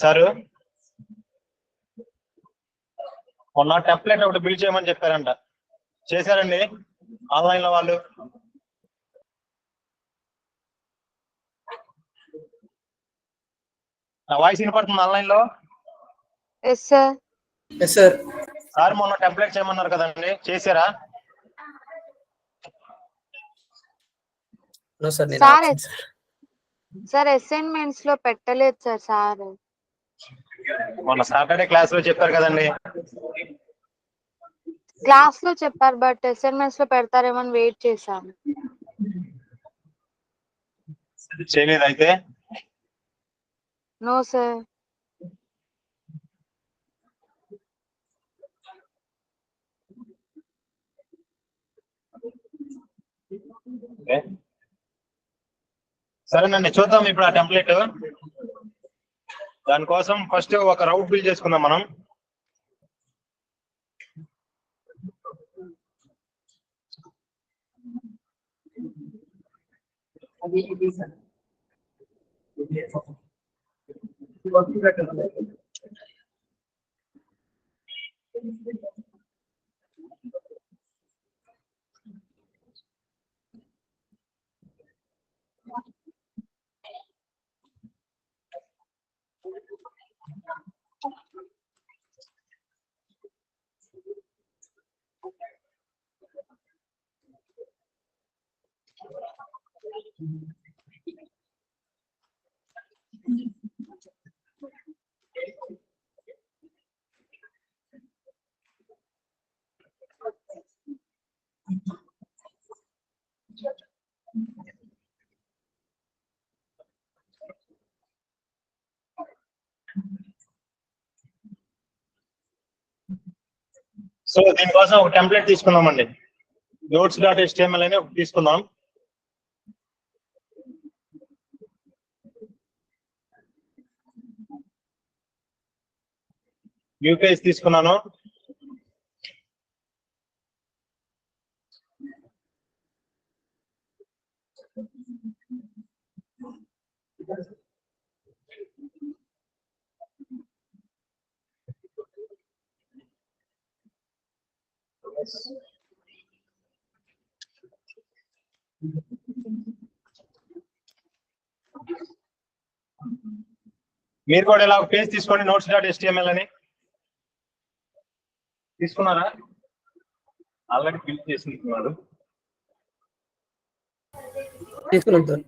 Sir మొన్న template ఒకటి build చేయమని చెప్పారంట, చేశారండి ఆన్లైన్ లో వాళ్ళు? నా వాయిస్ వినపడుతుంది ఆన్లైన్ లో? Yes sir. Yes sir. Sir మొన్న టెంప్లెట్ చేయమన్నారు కదండి, చేశారా? సార్ అసైన్మెంట్స్ లో పెట్టలేదు సార్. సార్ మొన్న సాటర్డే క్లాస్ లో చెప్పారు కదండి. క్లాస్ లో చెప్పారు, బట్ అసైన్మెంట్స్ లో పెడతారేమో అని వెయిట్ చేశాను. చేయలేదు అయితే? No sir. సరేనండి, చూద్దాం ఇప్పుడు ఆ టెంప్లెట్. దానికోసం ఫస్ట్ ఒక రౌట్ బిల్డ్ చేసుకుందాం మనం. సో దీనికోసం ఒక టెంప్లెట్ తీసుకుందామండి. notes.html అని ఒకటి తీసుకుందాం. వ్యూ పేజ్ తీసుకున్నాను. మీరు కూడా ఇలా ఒక పేజ్ తీసుకోండి, notes.html అని. తీసుకున్నారా? ఆల్రెడీ ఫిల్ చేసుకుంటున్నారు. తీసుకున్నాం సార్.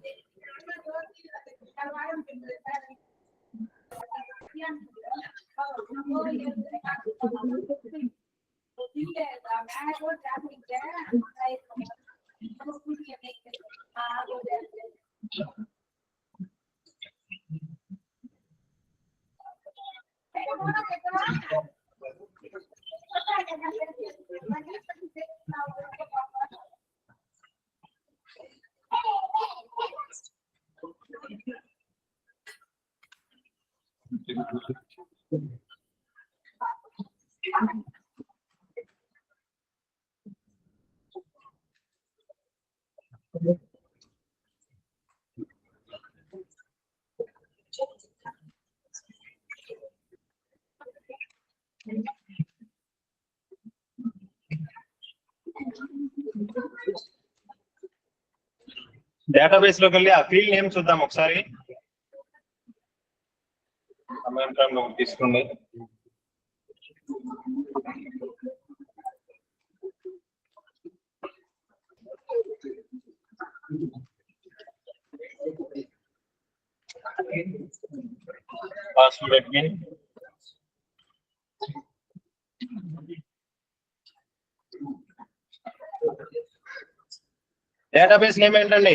డేటాబేస్ లోకి వెళ్ళి ఆ ఫీల్డ్ నేమ్ చూద్దాం ఒకసారి. తీసుకోండి. Password admin. డేటాబేస్ నేమ్ ఏంటండి?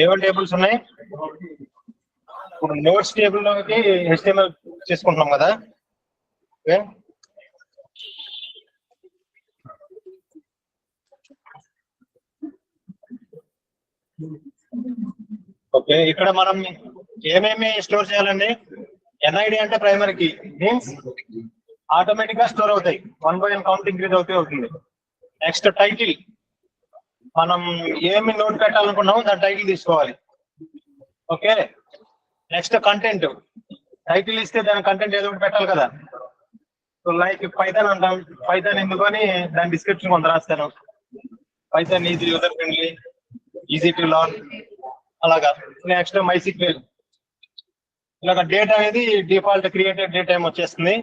ఏవన్ టేబుల్స్ ఉన్నాయి? ఇప్పుడు నోట్స్ టేబుల్ లోకి HTML చేసుకుంటున్నాం కదా. ఓకే, ఇక్కడ మనం ఏమేమి స్టోర్ చేయాలండి? ఎన్ఐడి అంటే ప్రైమరీ కీ మీన్స్ ఆటోమేటిక్ గా స్టోర్ అవుతాయి, 1 by 1 కౌంట్ ఇంక్రీజ్ అవుతుంది. నెక్స్ట్ టైటిల్, మనం ఏమి నోట్ పెట్టాలనుకున్నామో దాని టైటిల్ తీసుకోవాలి. ఓకే. నెక్స్ట్ కంటెంట్, టైటిల్ ఇస్తే దాని కంటెంట్ ఏదో ఒకటి పెట్టాలి కదా. సో లైక్ పైథాన్ అంటాం, పైథాన్ ఎందుకని దాని డిస్క్రిప్షన్ కొంత రాస్తాను. Python easy, user friendly, easy to learn అలాగా. నెక్స్ట్ MySQL, ఇలాగ డేట్ అనేది డిఫాల్ట్ క్రియేటెడ్ డేట్ టైం వచ్చేస్తుంది.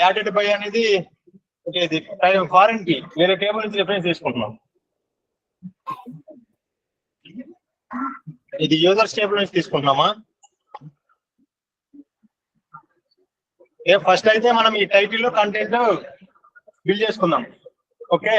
యాడెడ్ బై అనేది ఇది ఫారెన్ కి వేరే టేబుల్ నుంచి రిఫరెన్స్ తీసుకుంటున్నాం. ఇది యూజర్స్ టేబుల్ నుంచి తీసుకుంటున్నామా. ఫస్ట్ అయితే మనం ఈ టైటిల్ కంటెంట్ బిల్డ్ చేసుకుందాం. ఓకే.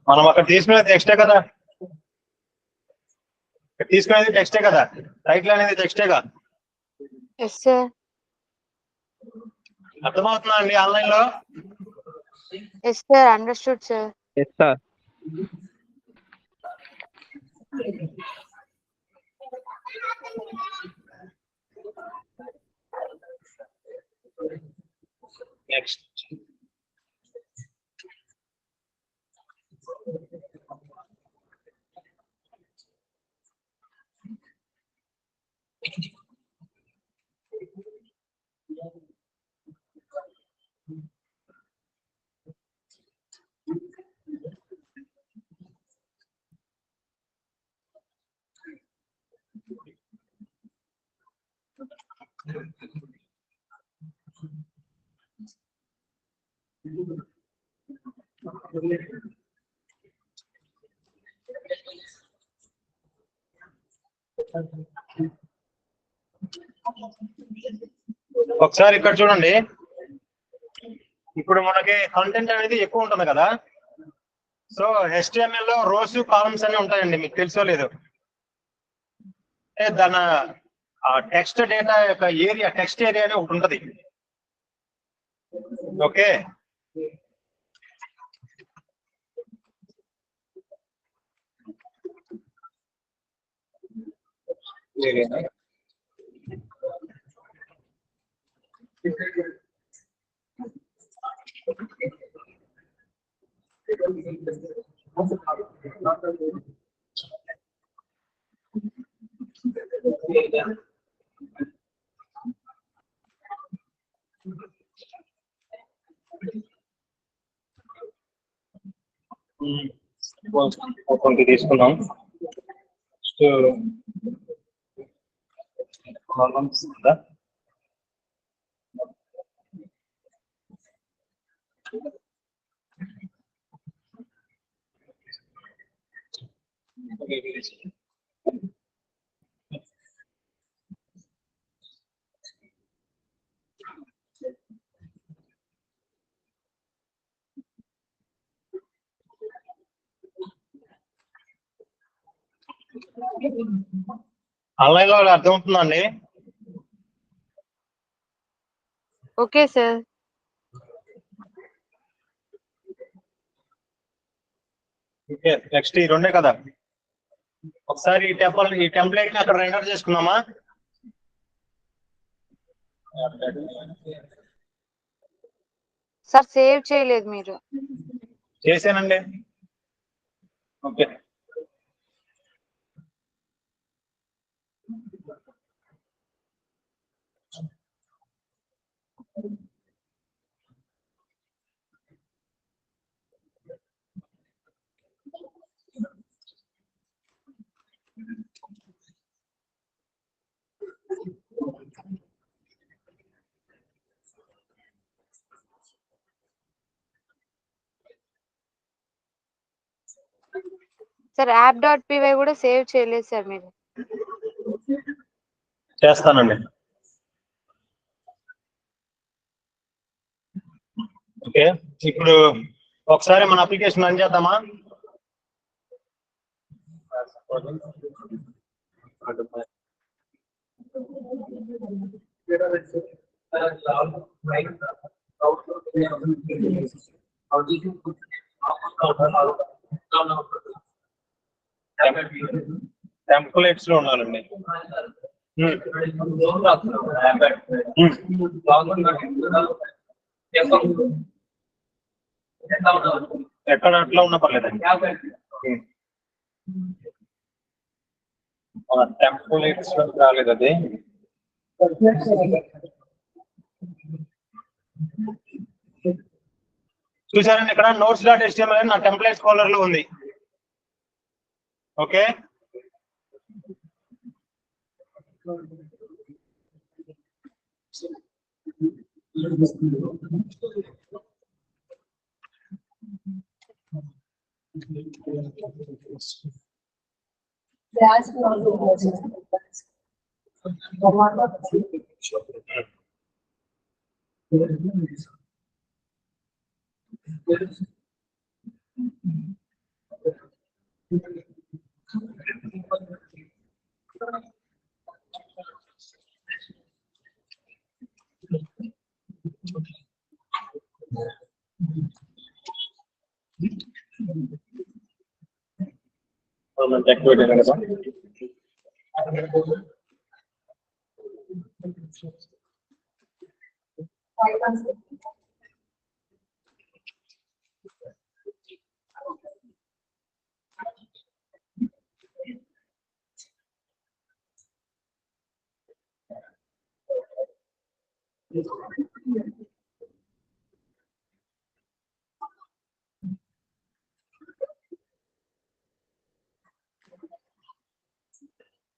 మనం అక్కడ తీసుకునేది టెక్స్టే కదా, తీసుకునేది టెక్స్టే కదా, టైటిల్ అనేది టెక్స్టేగా. Yes sir. అర్థమవుతుందా అండి ఆన్లైన్ లో? Yes sir, understood sir. Yes sir. Next ఒకసారి ఇక్కడ చూడండి. ఇప్పుడు మనకి కంటెంట్ అనేది ఎక్కువ ఉంటుంది కదా. సో HTML లో రోస్ కాలమ్స్ అన్ని ఉంటాయండి, మీకు తెలుసో లేదు. దాని టెక్స్ట్ డేటా యొక్క ఏరియా, టెక్స్ట్ ఏరియా అని ఒకటి ఉంటుంది. ఓకే. తీసుకున్నాం. ఆన్లైన్ లో అర్థమవుతుందండి? Okay sir. ఓకే. నెక్స్ట్ ఈ రెండే కదా. ఒకసారి ఈ టెంప్లేట్ ని అక్కడ రెండర్ చేసుకున్నామా. సార్ సేవ్ చేయలేదు మీరు. చేశానండి. ఓకే. సార్ app.py కూడా సేవ్ చేయలేదు సార్ మీరు. చేస్తానండి. ఓకే, ఇప్పుడు ఒకసారి మన అప్లికేషన్ రన్ చేద్దామా? టెంప్లెట్స్ లో ఉండాలండి. ఎక్కడ అట్లా ఉన్నా పర్లేదండి. టెంప్లెట్స్ లో రాలేదు అది. చూసారండి, ఇక్కడ notes.html నా టెంప్లెట్స్ ఫోల్డర్ లో ఉంది. ఓకే,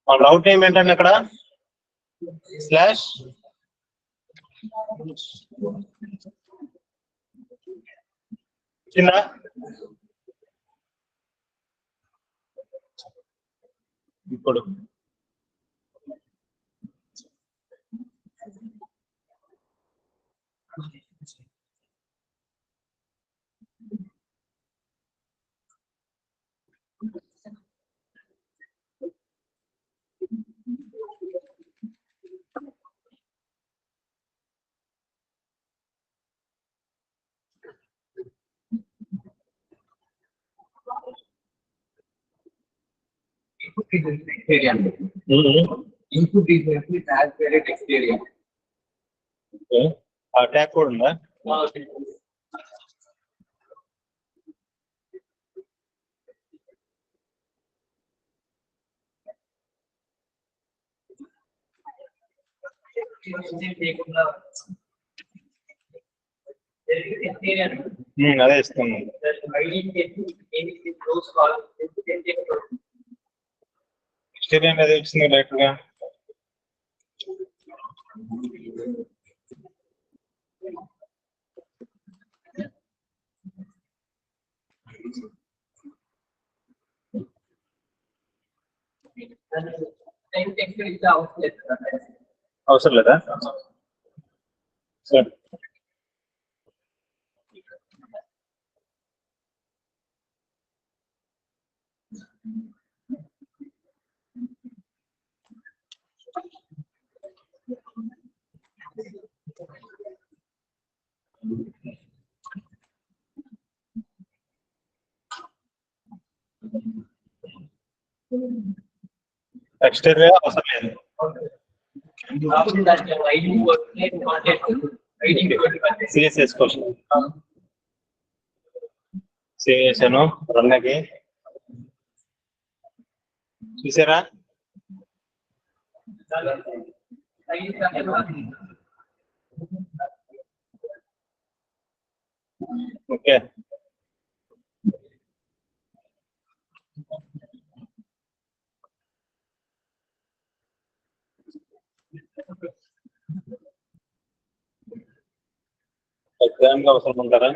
రౌట్ నేమ్ ఏంటండి అక్కడ? స్లాష్ కింద ఇప్పుడు ట్యాగ్ కూడా ఉందా? అదే ఇస్తాను. వెజిటేరియన్ అదే వచ్చింది డైరెక్ట్ గా. అవసరం లేదా? సరే, ఎక్స్టీరియర్ అవసరం లేదు. సిఎస్ చేసుకోవచ్చు. సేవ్ చేశాను, రన్నకి. చూసారా? ఓకే, ఎగ్జామ్ అవసరం ఉంటారా?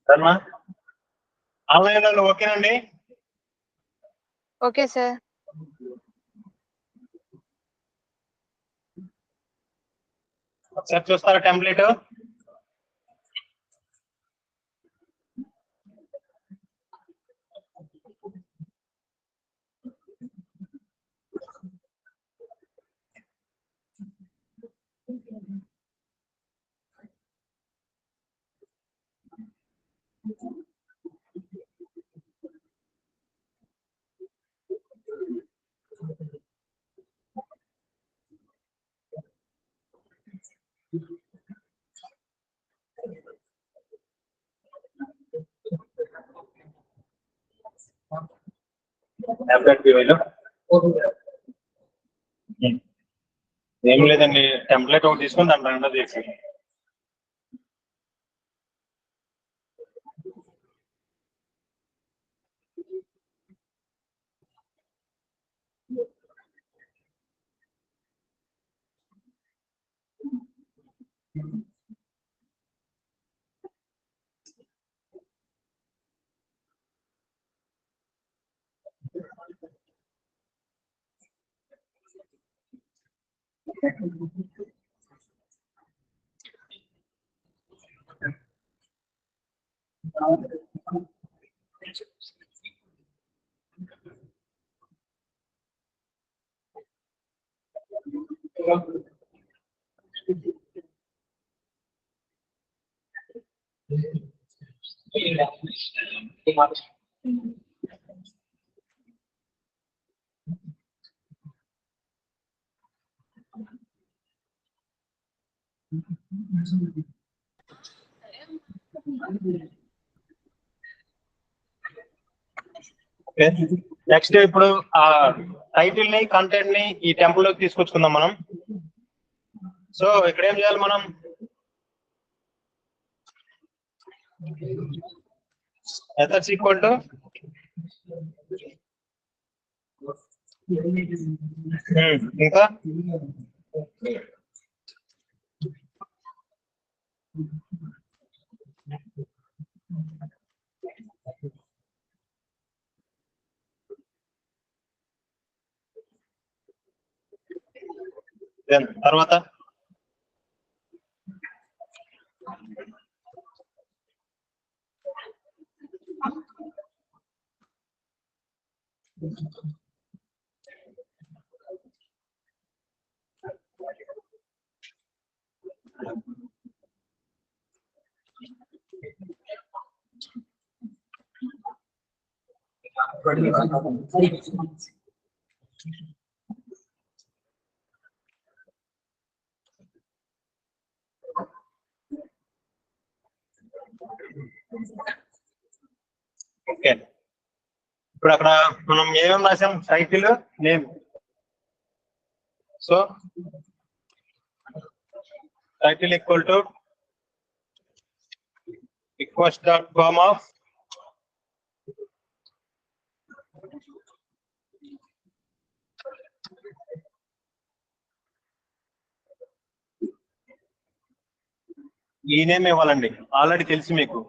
ధర్మ ఆన్లైన్ లో ఓకేనండి. Okay sir. ఒకసారి చూస్తారా టెంప్లెట్? ఏం లేదండి, టెంప్లెట్ ఒకటి తీసుకొని దాని రెండో చేసి నెక్స్ట్ ఇప్పుడు ఆ టైటిల్ ని కంటెంట్ ని ఈ టెంపుల్ లోకి తీసుకొచ్చుకుందాం మనం. సో ఇక్కడ ఏం చేయాలి మనం? మెథడ్స్ ఈక్వల్ టు ఇంకా తర్వాత ఓకే, ఇప్పుడు అక్కడ మనం ఏమేమి రాసాం? Title, name. So title equal to request.com of ఈ నేమ్ ఇవ్వాలండి, ఆల్రెడీ తెలుసు మీకు.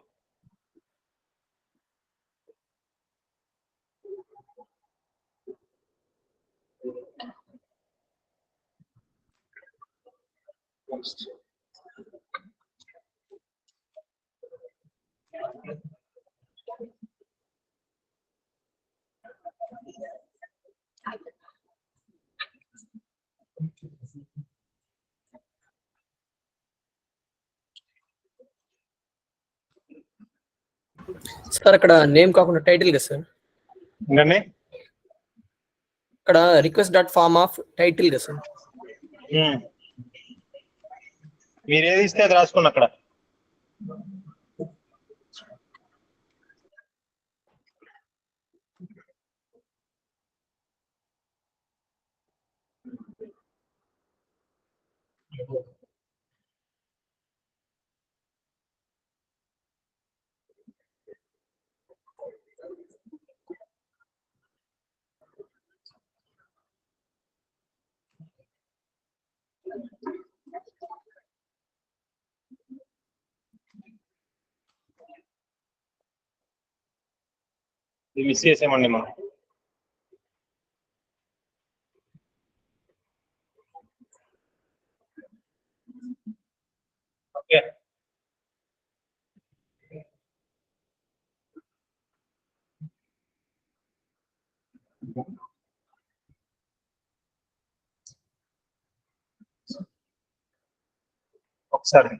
సార్ అక్కడ నేమ్ కాకుండా టైటిల్ కదా సార్? ఏంటండి? ఇక్కడ request.form ఆఫ్ టైటిల్ కదా సార్? మీరు ఏది ఇస్తే అది రాసుకోండి అక్కడ. ఇది మిస్ చేసామండి మనం. ఓకే, ఒకసారి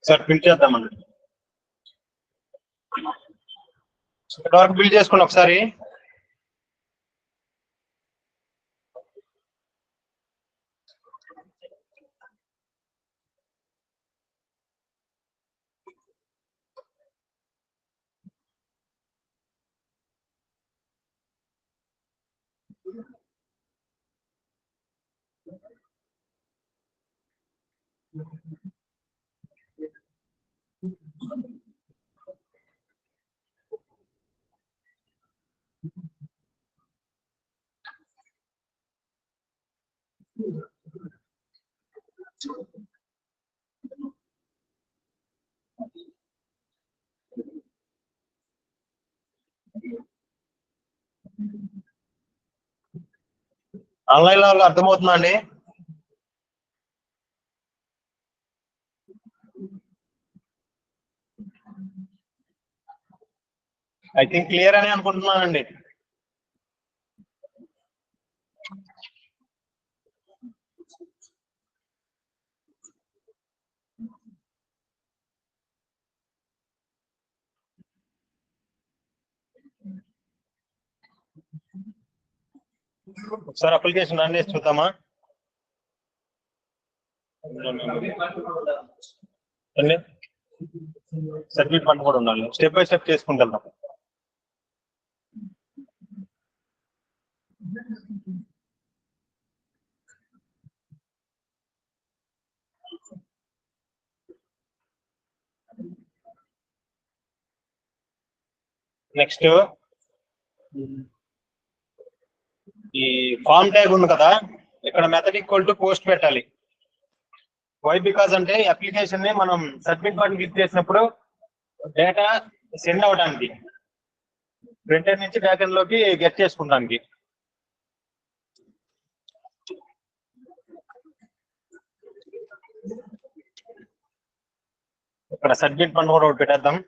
సార్ ప్రింట్ చేద్దామండి. ఇక్కడ వరకు బిల్ చేసుకోండి ఒకసారి. ఆన్లైన్ లో అర్థమవుతుందా అండి? ఐ థింక్ క్లియర్ అని అనుకుంటున్నానండి. ఒకసారి అప్లికేషన్ రన్ చేసి చూద్దామా? సర్టిఫికేట్ ఫండ్ కూడా ఉండాలి. స్టెప్ బై స్టెప్ చేసుకుంటూ వెళ్దాం. నెక్స్ట్ ఈ ఫామ్ ట్యాగ్ ఉంది కదా, ఇక్కడ మెథడ్ ఈక్వల్ టు పోస్ట్ పెట్టాలి. వై బికాజ్ అంటే అప్లికేషన్ ని మనం సబ్మిట్ బటన్ క్లిక్ చేసినప్పుడు డేటా సెండ్ అవడానికి, ఫ్రంట్ ఎండ్ నుంచి బ్యాక్ ఎండ్ లోకి గెట్ చేసుకుంటానికి. ఇక్కడ సబ్మిట్ బటన్ కూడా ఒకటి పెట్టేద్దాం.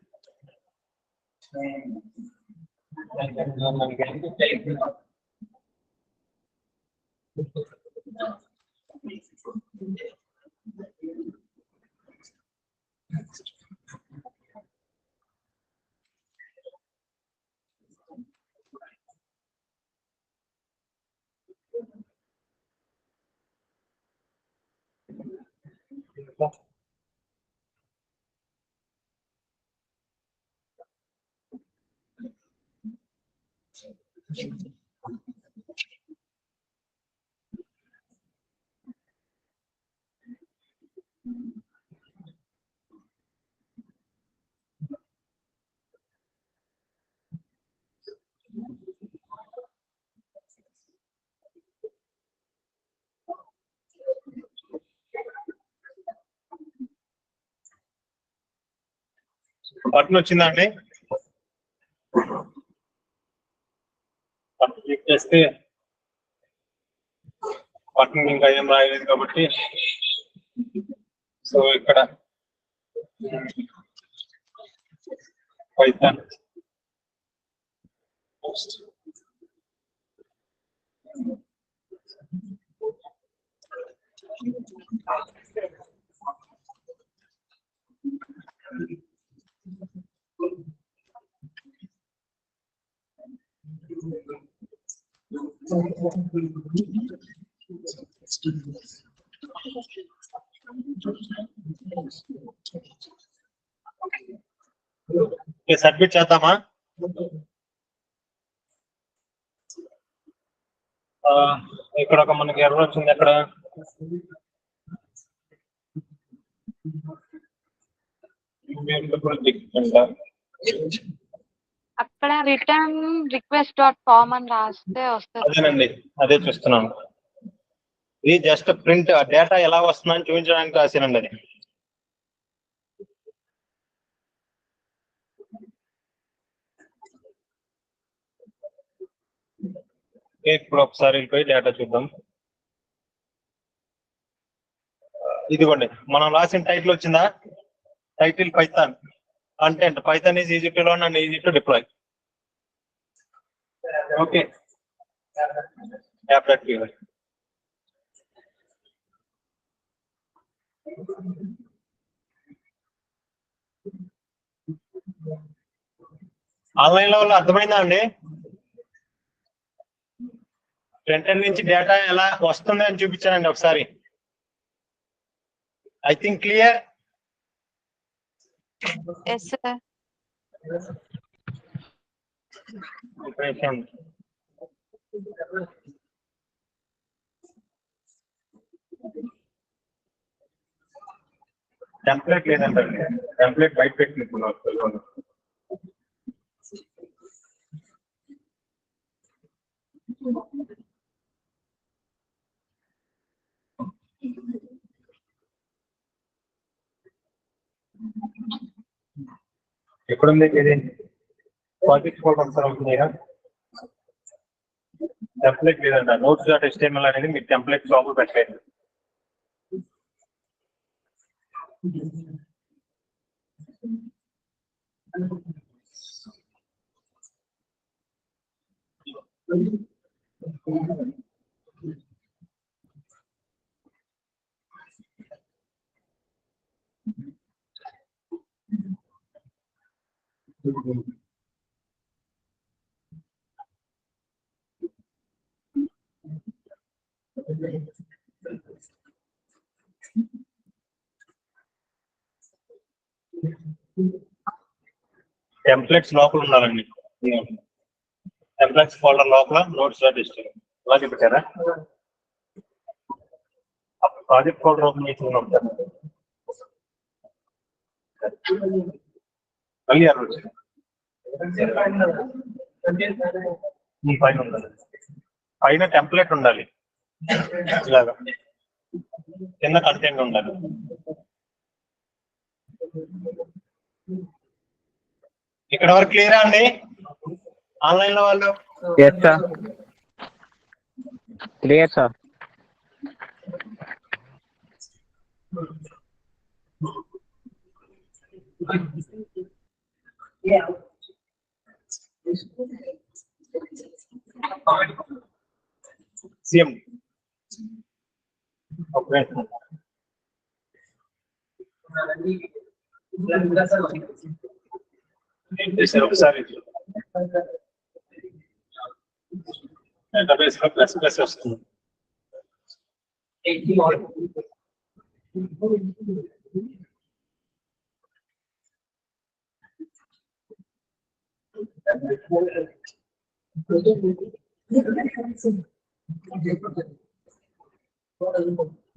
బటన్ వచ్చిందండి. బటన్ క్లిక్ చేస్తే బటన్ ఇంకా ఏం రాయలేదు కాబట్టి, సో ఇక్కడ పైథాన్ సబ్మిట్ చేద్దామా? ఇక్కడ ఒక మనకి ఎర్రర్ వచ్చింది. అక్కడ అక్కడ రిటర్న్ రిక్వెస్ట్ డాట్ కామ్ అని రాస్తే వస్తుంది. అదేనండి, అదే చూస్తున్నాను. ఇది జస్ట్ ప్రింట్ డేటా ఎలా వస్తుందని చూపించడానికి రాసానండి అది. ఇప్పుడు ఒకసారి వెళ్ళిపోయి డేటా చూద్దాం. ఇదిగోండి, మనం రాసిన టైటిల్ వచ్చిందా? Title Python, content Python is easy to learn and easy to deploy. Okay, online లో అర్థమైందా అండి? ఫ్రంట్ ఎండ్ నుంచి డేటా ఎలా వస్తుంది అని చూపించానండి ఒకసారి. I think clear. Yes sir. Template లేదంటే టెంప్లెట్ బయట పెట్టినప్పుడు ఎక్కడుంది ఇది? ప్రాజెక్ట్ కూడా అవుతున్నాయా? టెంప్లెట్ లేదంట. నోట్స్ డాట్ HTML అనేది మీరు టెంప్లెట్ లోపల పెట్టలేదు. టెంప్లెట్స్ లోపల ఉండాలండి. టెంప్లెట్స్ ఫోల్డర్ లోపల నోట్స్ డాట్ HTML అలాగే పెట్టారా? ప్రాజెక్ట్ ఫోల్డర్ ఓపెన్ చేసి ఉంటారు. మళ్ళీ ఎర్రర్ వచ్చింది. పైన ఉండాలి, పైన టెంప్లెట్ ఉండాలి, ఇలాగా కింద కంటెంట్ ఉండాలి. ఇక్కడ వరకు క్లియరా అండి ఆన్లైన్ లో వాళ్ళు? Yes sir. Clear sir. CM okay, ఒకసారి డేటాబేస్ లో ప్లస్ ప్లస్ వస్తుంది.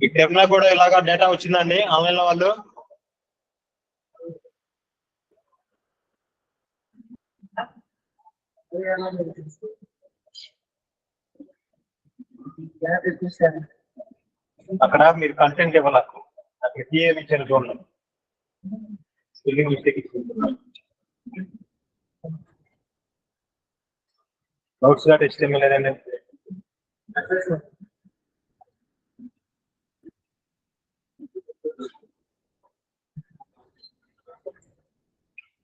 ఈ టెర్మ్ లో కూడా ఇలాగా డేటా వచ్చిందండి ఆన్లైన్ లో వాళ్ళు? అక్కడ మీరు కంటెంట్ ఇవ్వాలి, అక్కడ టీఏ ఇచ్చారు చూడండి, స్పెల్లింగ్ మిస్టేక్ ఇచ్చుకుంటున్నారు. నోట్స్ డాట్ HTML లేదండి.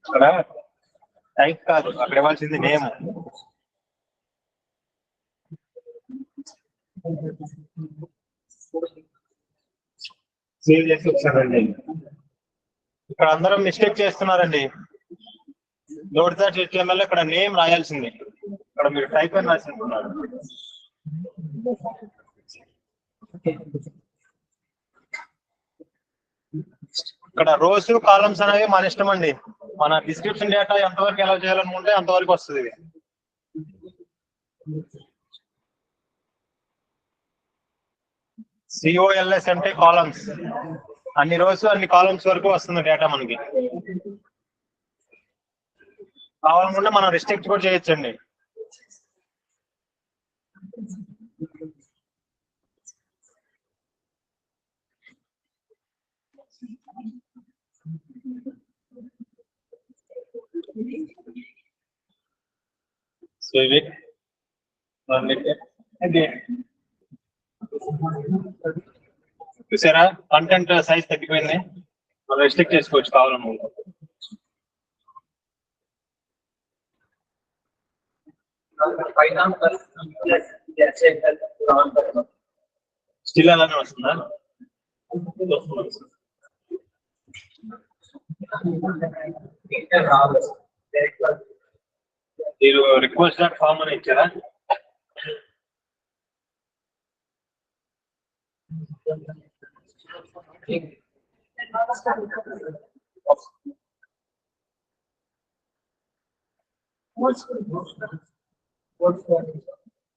అక్కడ టైప్ కాదు, అక్కడ ఇవ్వాల్సింది నేమ్. సేవ్ చేసి వచ్చారండి. ఇక్కడ అందరూ మిస్టేక్ చేస్తున్నారండి. నోట్స్ డాట్ HTML ఇక్కడ నేమ్ రాయాల్సింది, ఇక్కడ మీరు టైప్ అని రాసుకుంటున్నారు. ఇక్కడ రోస్ కాలమ్స్ అనేవి మన ఇష్టం అండి. మన డిస్క్రిప్షన్ డేటా ఎంతవరకు ఎలా చేయాలనుకుంటే అంతవరకు వస్తుంది ఇది. COLS అంటే కాలమ్స్, అన్ని రోస్ అన్ని కాలమ్స్ వరకు వస్తుంది డేటా మనకి. కావాలనుకుంటే మనం రిస్ట్రిక్ట్ కూడా చేయొచ్చండి. సో ఇవి చూసారా, కంటెంట్ సైజ్ తగ్గిపోయింది. మనం రిస్ట్రిక్ట్ చేసుకోవచ్చు కావాలనుకుంటే. స్టిల్ అలానే వస్తుందా? మీరు రిక్వెస్ట్ డాట్ ఫామ్ అని ఇచ్చారా?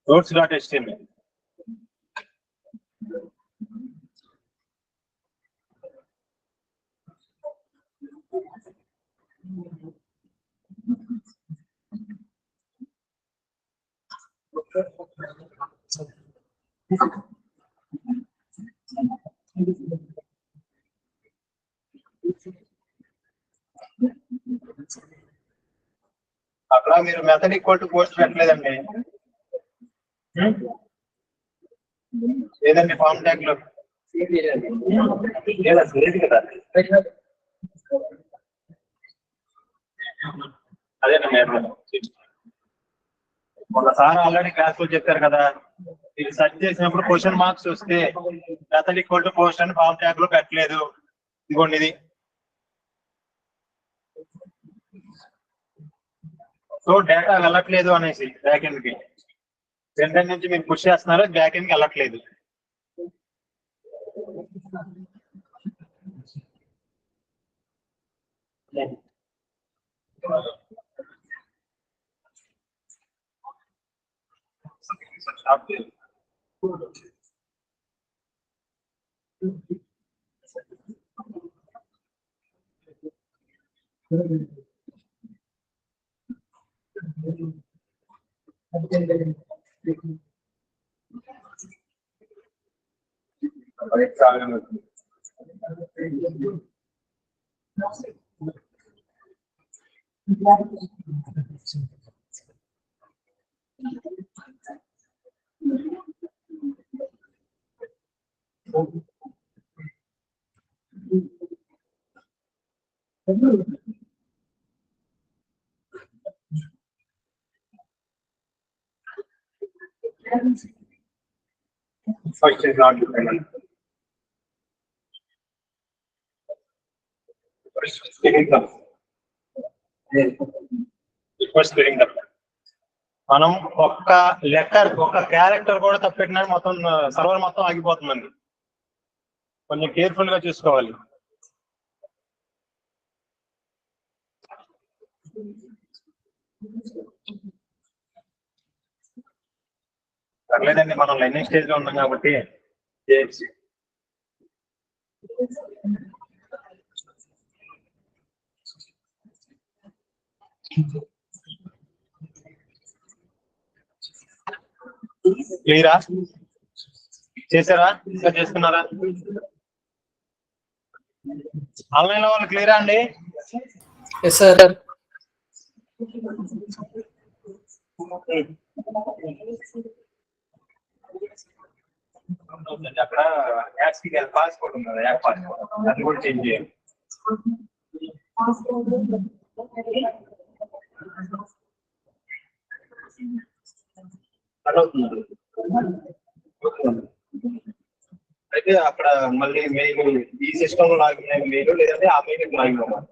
notes dot html. అక్కడ మీరు మెథడ్ ఈక్వల్ టు పోస్ట్ పెట్టలేదండి. లేదండి ఫామ్ ట్యాగ్ లో లేదు కదా. అదేనండి మొన్నసారి ఆల్రెడీ క్లాస్ లో చెప్పారు కదా, మీరు సెర్చ్ చేసినప్పుడు క్వశ్చన్ మార్క్స్ వస్తే మెథడ్ ఈక్వల్ టు పోస్ట్ అని ఫామ్ ట్యాగ్ లో పెట్టలేదు. ఇదిగోండి ఇది. సో డేటా వెళ్ళట్లేదు అనేసి బ్యాక్ ఎండ్ కి, ఫ్రంట్ ఎండ్ నుంచి మీరు పుష్ చేస్తున్నారు, బ్యాక్ ఎండ్ కి వెళ్ళట్లేదు. First is not dependent. First is filling up. First filling up. మనం ఒక్క లెటర్ ఒక క్యారెక్టర్ కూడా తప్పెట్టినా మొత్తం సర్వర్ మొత్తం ఆగిపోతుందండి. కొంచెం కేర్ఫుల్ గా చూసుకోవాలి. పర్లేదండి, మనం లైనింగ్ స్టేజ్ లో ఉన్నాం కాబట్టి చేయొచ్చు. క్లియరా? చేశారా? ఇంకా చేస్తున్నారా? ఆన్లైన్ లో వాళ్ళు క్లియరా అండి? Yes sir. అక్కడ యాక్సికల్ పాస్పోర్ట్ ఉంది, యాప్ పాస్పోర్ట్, అది కూడా చేంజ్ చేయాలి. అయితే అక్కడ మళ్ళీ మెయిల్ ఈ సిస్టమ్ లో లాగిన్ అయిన మెయిల్ లేదంటే ఆ మెయిల్ లాగిన్ అవ్వాలి.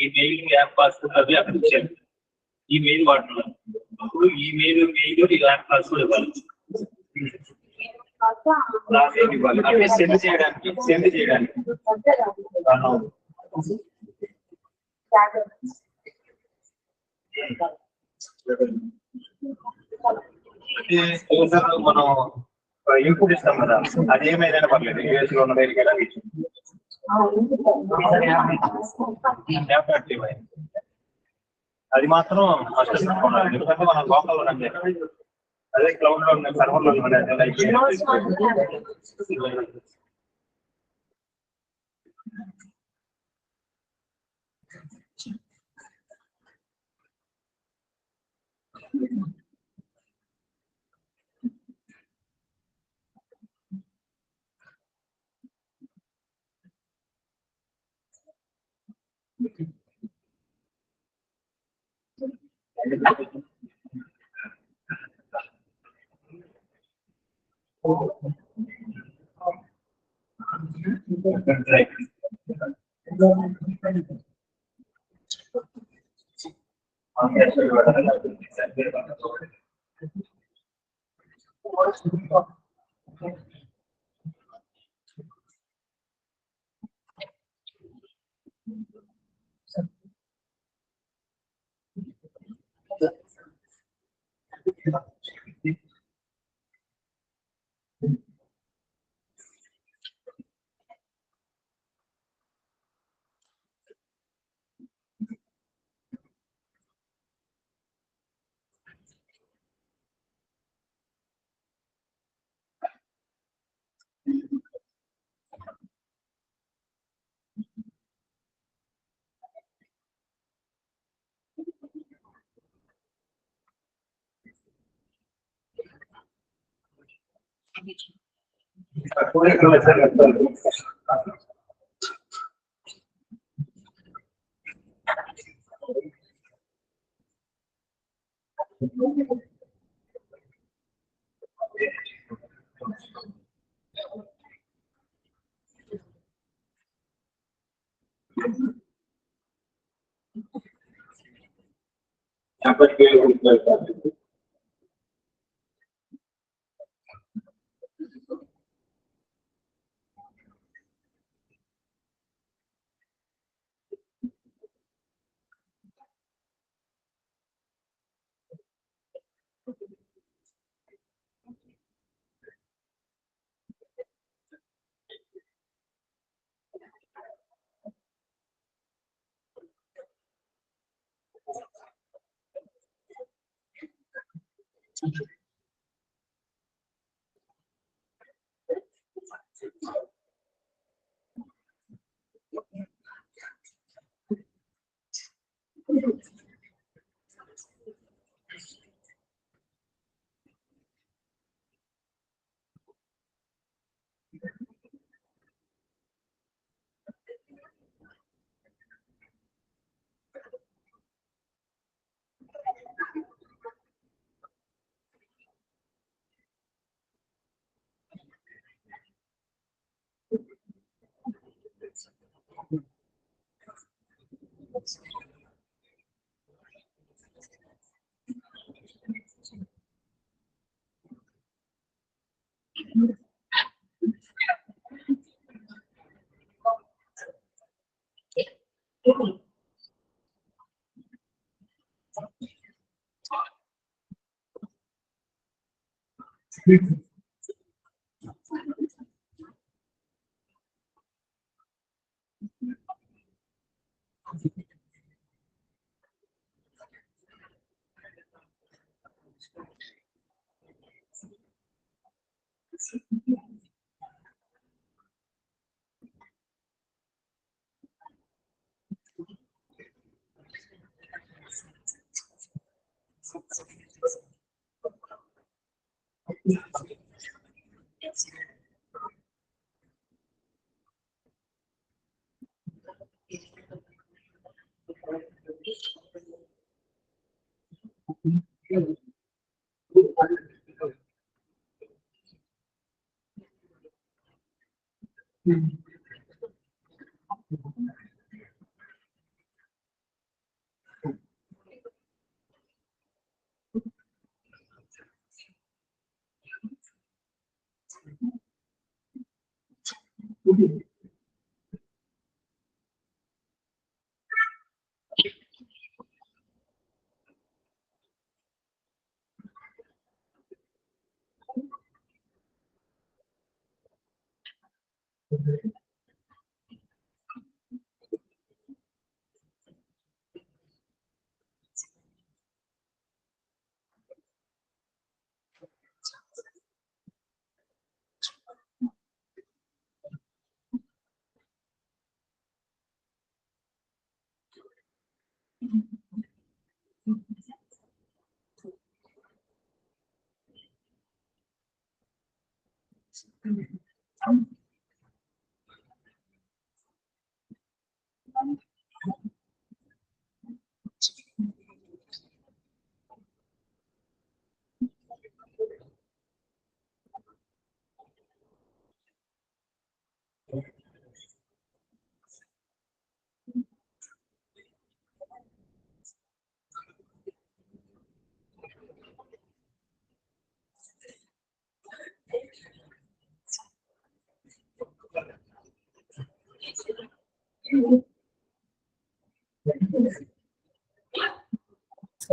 ఈ మెయిల్ యాప్ పాస్వర్డ్ అవి అక్కడ ఇచ్చారు. ఈ మెయిల్ వాడుతున్నాం. అప్పుడు ఈ మెయిల్ ఈ యాప్ పాస్వర్డ్ ఇవ్వాలి. అంటే సెండ్ చేయడానికి మనం ఇన్పుట్ ఇస్తాం కదా, అది ఏమైనా పర్లేదు, యూఎస్ లో ఉన్న దగ్గరికి ఎలా అది మాత్రం ఫస్ట్ తీసుకోవాలి. ఎందుకంటే మనం లోకల్ రన్ చేయాలి. అదే క్లౌడ్ లో ఉన్న సర్వర్ లో సార్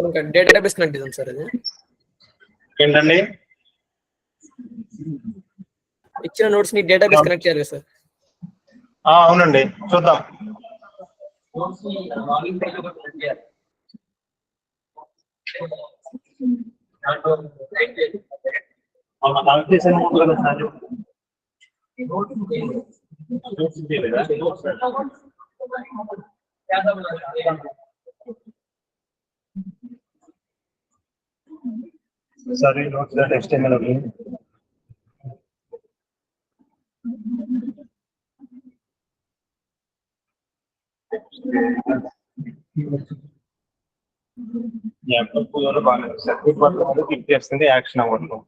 ఇంకా డేటాబేస్ కనెక్ట్ చేద్దాం సార్ అది. ఏంటండి? ఇచ్చిన నోట్స్ ని డేటాబేస్ కనెక్ట్ చేయాలి కదా సార్. అవునండి, చూద్దాం. Sorry, notes that HTML again. Circuit work click చేస్తుంది, యాక్షన్ అవ్వదు.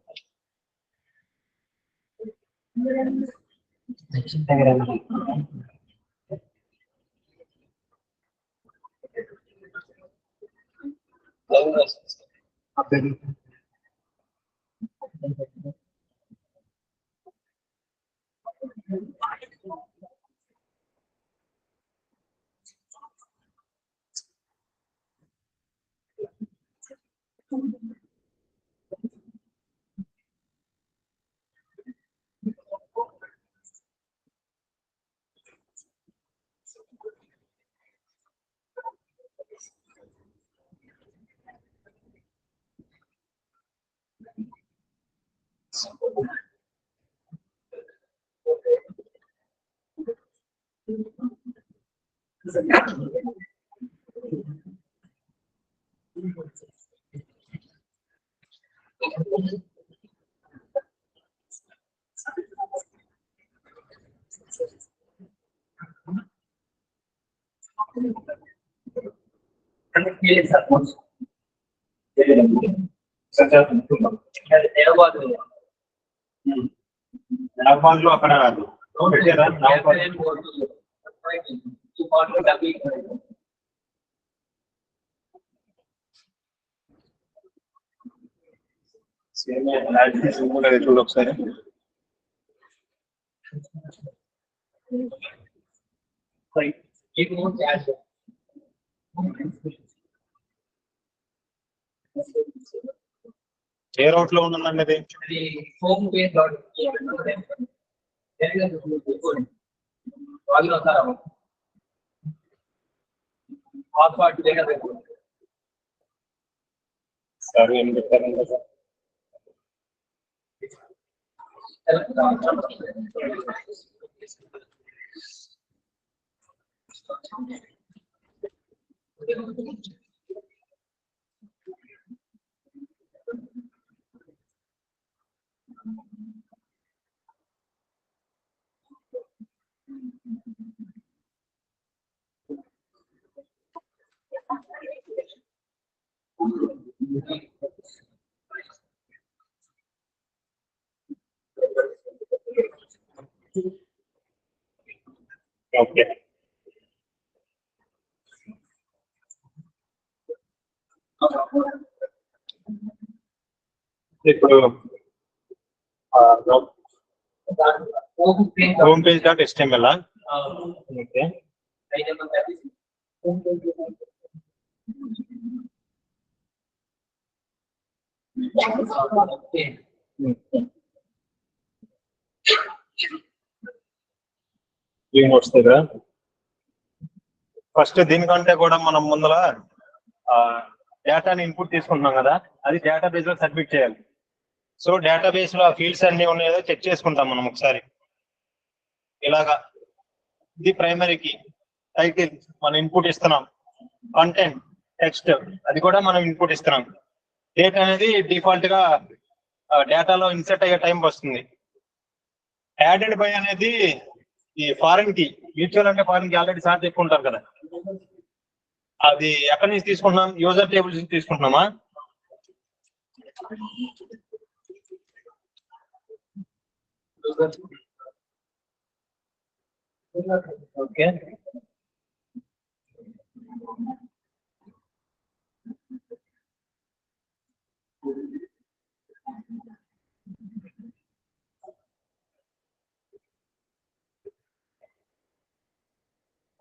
నాగబాన్లో అక్కడ కాదు, చూడు ఒకసారి. ఏ రౌట్ లో ఉందండి అది? సార్ ఏం చెప్పారంటే సార్, ఇప్పుడు home page dot HTML. Okay, వస్తుంది. ఫస్ట్ దీనికంటే కూడా మనం ముందర డేటాని ఇన్పుట్ తీసుకుంటున్నాం కదా, అది డేటాబేస్ లో సబ్మిట్ చేయాలి. సో డేటాబేస్ లో ఆ ఫీల్డ్స్ అన్ని ఉన్నాయో చెక్ చేసుకుంటాం మనం ఒకసారి. ఇలాగా ఇది ప్రైమరీకి టైటిల్ మనం ఇన్పుట్ ఇస్తున్నాం, కంటెంట్ టెక్స్ట్ అది కూడా మనం ఇన్పుట్ ఇస్తున్నాం. డేట్ అనేది డిఫాల్ట్ గా డేటాలో ఇన్సర్ట్ అయ్యే టైం వస్తుంది. యాడెడ్ బై అనేది ఈ ఫారెన్ కి, మ్యూచువల్ అంటే ఫారెన్ కి ఆల్రెడీ సార్ చెప్పుకుంటారు కదా, అది ఎక్కడి నుంచి తీసుకుంటున్నాం? యూజర్ టేబుల్స్ నుంచి తీసుకుంటున్నామా? ఓకే,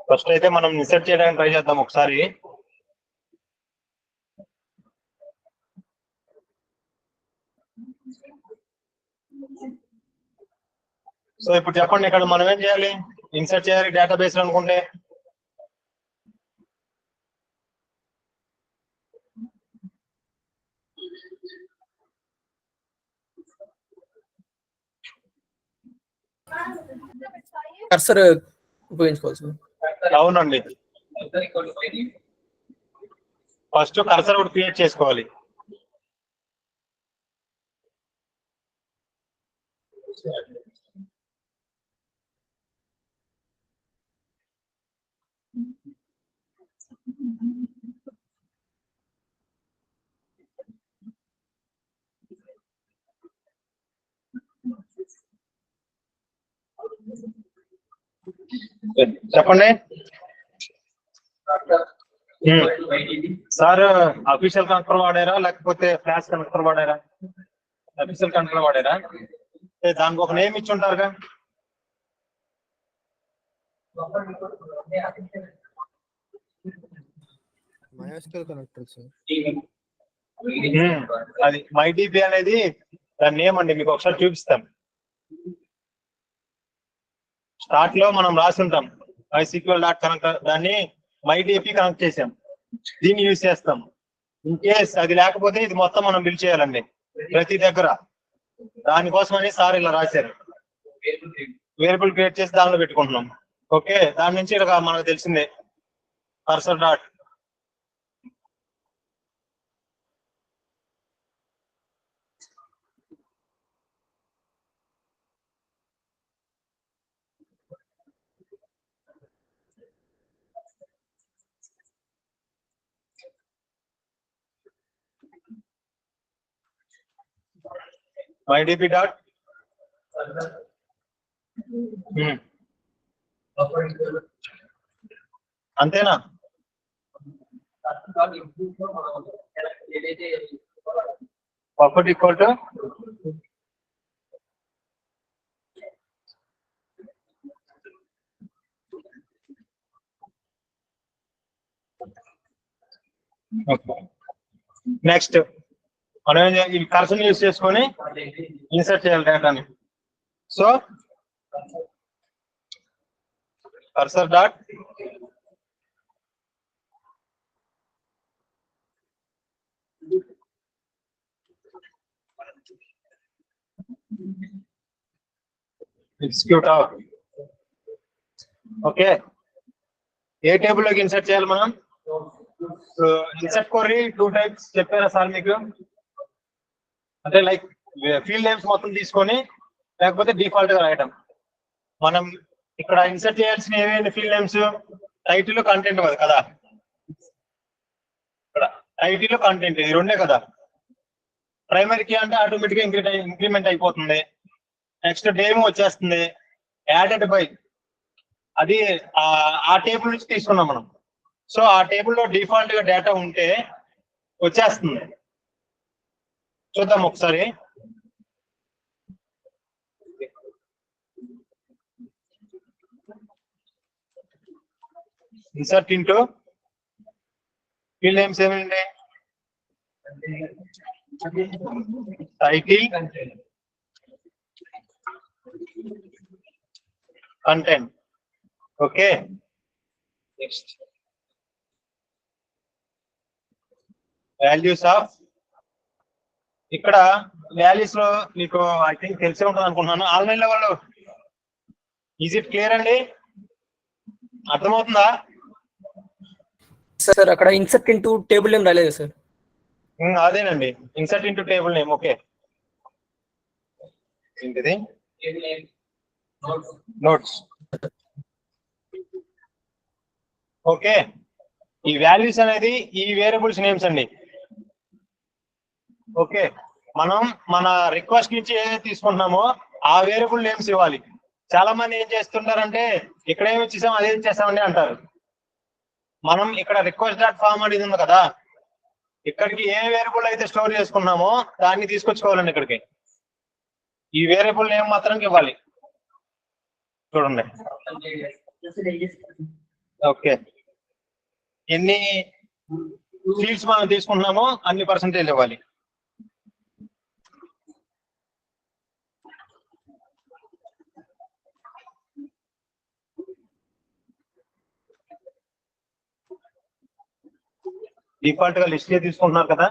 ఫస్ట్ అయితే మనం ఇన్సర్ట్ చేయడానికి ట్రై చేద్దాం ఒకసారి. సో ఇప్పుడు చెప్పండి, ఇక్కడ మనం ఏం చేయాలి? ఇన్సర్ట్ చేయాలి డేటాబేస్ అనుకుంటే కర్సర్ ఉపయోగించుకోవచ్చు. అవునండి, ఫస్ట్ కర్సర్ ఒకటి క్రియేట్ చేసుకోవాలి. చెప్పండి సార్, అఫీషియల్ కనెక్టర్ వాడారా లేకపోతే ఫ్లాష్ కనెక్టర్ వాడారా? అఫీషియల్ కనెక్టర్ వాడారా? దానికి ఒక నేమ్ ఇచ్చి ఉంటారుగా. అది MyDB అనేది దాని నేమ్ అండి, మీకు ఒకసారి చూపిస్తాం. స్టార్ట్ లో మనం రాసి ఉంటాం MySQL.connect, దాన్ని MyDB కనెక్ట్ చేసాం, దీన్ని యూజ్ చేస్తాం. ఇన్ కేస్ అది లేకపోతే ఇది మొత్తం మనం బిల్డ్ చేయాలండి ప్రతి దగ్గర. దానికోసమని సార్ ఇలా రాశారు, వేరియబుల్ క్రియేట్ చేసి దానిలో పెట్టుకుంటున్నాం. ఓకే, దాని నుంచి ఇలా మనకు తెలిసిందే కర్సర్ డాట్. MyDB డాట్ అంతేనా? బఫర్ ఈక్వల్ టు నెక్స్ట్ మనం ఈ కర్సర్ యూజ్ చేసుకొని ఇన్సర్ట్ చేయాలి డేటాని. So cursor dot execute of. Okay, A table లోకి ఇన్సర్ట్ చేయాలి మనం? ఇన్సర్ట్ క్వరీ 2 టైప్స్ చెప్పారా సార్ మీకు? అంటే లైక్ ఫీల్డ్ నేమ్స్ మొత్తం తీసుకొని, లేకపోతే డిఫాల్ట్ గా రాయటం. మనం ఇక్కడ ఇన్సర్ట్ చేయాల్సిన ఏమేమి ఫీల్డ్ నేమ్స్? టైటిల్, కంటెంట్ కదా. ఇక్కడ టైటిల్, కంటెంట్ ఈ రెండే కదా. ప్రైమరీ కీ అంటే ఆటోమేటిక్ గా ఇంక్రిమెంట్ అయిపోతుంది. నెక్స్ట్ డేమ్ వచ్చేస్తుంది. యాడెడ్ బై అది ఆ టేబుల్ నుంచి తీసుకున్నాం మనం. సో ఆ టేబుల్లో డిఫాల్ట్ గా డేటా ఉంటే వచ్చేస్తుంది. చూద్దాం ఒకసారి. ఇన్సర్ట్ ఇంటూ ఫీల్డ్ నేమ్స్ ఏమండి? Title, content. Okay, next values of. ఇక్కడ వాల్యూస్ లో మీకు ఐ థింక్ తెలిసే ఉంటుంది అనుకుంటున్నాను. ఆన్లైన్ లో వాళ్ళు ఈజ్ ఇట్ క్లియర్ అండి? అర్థమవుతుందా? సార్ అక్కడ ఇన్సర్ట్ ఇంటూ టేబుల్ నేమ్ రాలేదు సార్. అదేనండి, insert into table name. Okay, ఏంటిది? నోట్స్. ఓకే, ఈ వాల్యూస్ అనేది ఈ వేరియబుల్స్ నేమ్స్ అండి. ఓకే, మనం మన రిక్వెస్ట్ నుంచి ఏదైతే తీసుకుంటున్నామో ఆ వేరియబుల్ నేమ్స్ ఇవ్వాలి. చాలా మంది ఏం చేస్తుంటారంటే ఇక్కడ ఏమి ఇచ్చేసాం అదే ఇచ్చేసామండి అంటారు. మనం ఇక్కడ రిక్వెస్ట్ డాట్ ఫామ్ అనేది ఉంది కదా, ఇక్కడికి ఏ వేరియబుల్ అయితే స్టోర్ చేసుకున్నామో దాన్ని తీసుకొచ్చుకోవాలండి ఇక్కడికి. ఈ వేరియబుల్ నేమ్ మాత్రం ఇవ్వాలి. చూడండి. ఓకే, ఎన్ని ఫీల్డ్స్ మనం తీసుకుంటున్నామో అన్ని పర్సెంటేజ్ ఇవ్వాలి. డిఫాల్ట్ గా లిస్ట్ తీసుకుంటున్నారు కదా.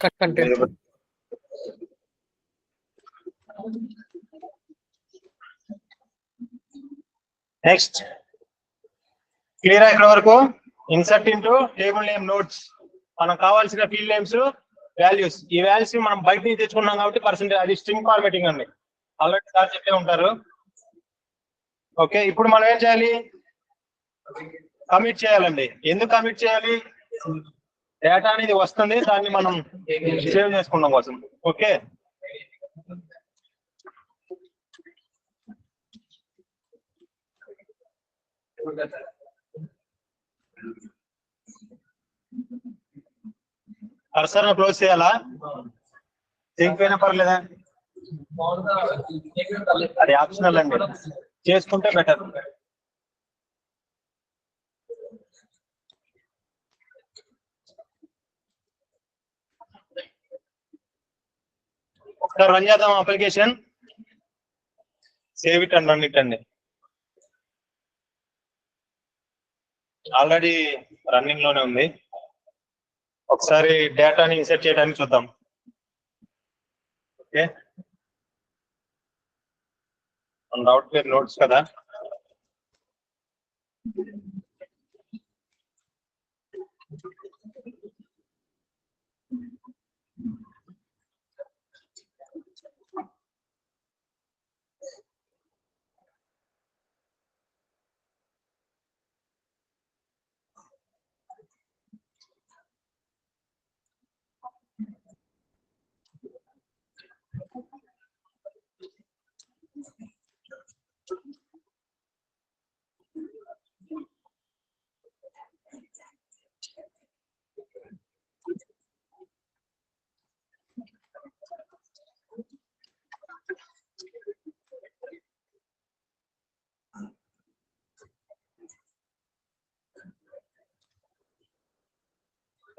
కంటెంట్. నెక్స్ట్ క్లియర్ ఇక్కడ వరకు? Insert into table name notes. మనకు కావాల్సిన ఫీల్డ్ నేమ్స్, వాల్యూస్. ఈ వాల్యూస్ మనం బయట నుంచి తెచ్చుకున్నాం కాబట్టి పర్సెంటేజ్, అది స్ట్రింగ్ ఫార్మాటింగ్ అండి. ఆల్రెడీ సార్ చెప్పే ఉంటారు. ఓకే, ఇప్పుడు మనం ఏం చేయాలి? కమిట్ చేయాలండి. ఎందుకు కమిట్ చేయాలి? డేటా అనేది వస్తుంది, దాన్ని మనం సేవ్ చేసుకున్నాం కోసం. ఓకే, కర్సర్ క్లోజ్ చేయాలా? చేయకపోయినా పర్లేదా? అది ఆప్షనల్ అండి, చేసుకుంటే బెటర్. ఒకసారి రన్ చేద్దాం application. Save it and run it అండి. ఆల్రెడీ రన్నింగ్ లోనే ఉంది. ఒకసారి డేటాని ఇన్సర్ట్ చేయడానికి చూద్దాం. ఓకే, మన రౌట్ పేరు నోట్స్ కదా.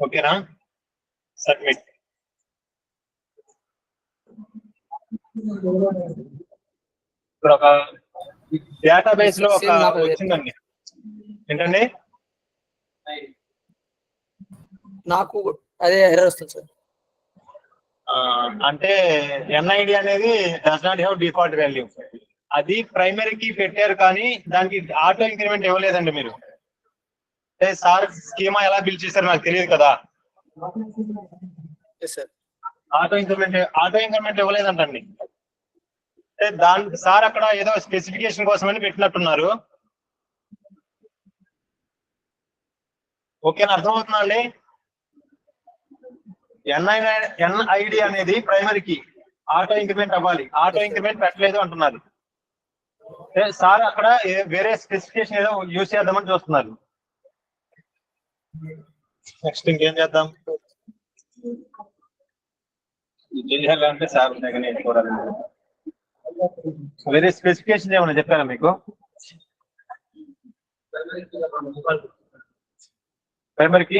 ఓకేనా? సబ్మిట్. ఇప్పుడు ఒక డేటాబేస్ లో ఒక వచ్చిందండి. ఏంటండి? నాకు అదే ఎర్రర్ వస్తుంది సార్. అంటే ఎన్ఐడి అనేది does not have default value. అది ప్రైమరీ కీ పెట్టారు కానీ దానికి ఆటో ఇంక్రిమెంట్ ఇవ్వలేదండి మీరు. అంటే సార్ స్కీమా ఎలా బిల్ చేశారు నాకు తెలియదు కదా. ఆటో ఇంక్రిమెంట్ ఇవ్వలేదంటండి. అంటే దాని సార్ అక్కడ ఏదో స్పెసిఫికేషన్ కోసమని పెట్టినట్టున్నారు. ఓకేనా, అర్థమవుతుందా అండి? ఎన్ఐడి అనేది ప్రైమరీకి ఆటో ఇంక్రిమెంట్ అవ్వాలి. ఆటో ఇంక్రిమెంట్ పెట్టలేదు అంటున్నారు. సార్ అక్కడ వేరే స్పెసిఫికేషన్ ఏదో యూజ్ చేద్దామని చూస్తున్నారు. నెక్స్ట్ ఇంకేం చేద్దాం? చేయాలంటే సార్ దగ్గర నేర్చుకోవాలి. వేరే స్పెసిఫికేషన్ ఏమన్నా చెప్పారా మీకు? ప్రైమరీకి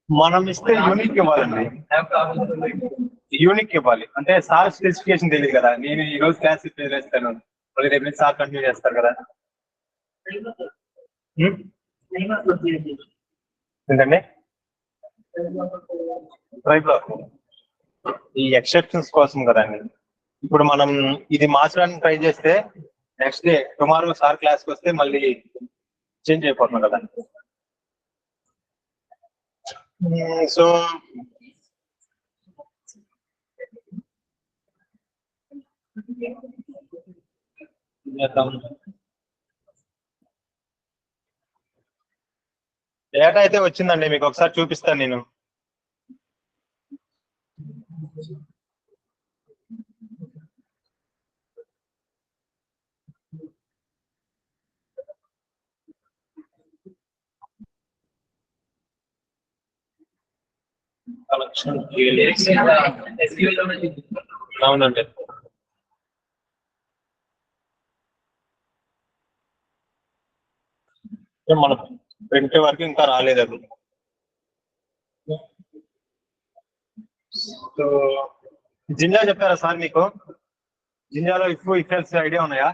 మనం ఇస్తే యూనిక్ ఇవ్వాలండి. యూనిక్ ఇవ్వాలి అంటే సార్ స్పెసిఫికేషన్ తెలియదు కదా. నేను ఈ రోజు క్లాస్ చేస్తాను, మళ్ళీ రేపు నుంచి సార్ కంటిన్యూ చేస్తారు కదా. ఏంటండి రైట్ లో ఈ ఎక్సెప్షన్స్ కోసం కదండి. ఇప్పుడు మనం ఇది మార్చడానికి ట్రై చేస్తే నెక్స్ట్ డే టుమారో సార్ క్లాస్కి వస్తే మళ్ళీ చేంజ్ అయిపోతున్నాం కదా. సో డేటా అయితే వచ్చిందండి, మీకు ఒకసారి చూపిస్తాను నేను. అవునండి. మన ప్రింట్ వరకు ఇంకా రాలేదు అది. సో జింజా చెప్పారా సార్ మీకు? జింజాలో ఇఫ్ ఎల్స్ ఐడియా ఉన్నాయా?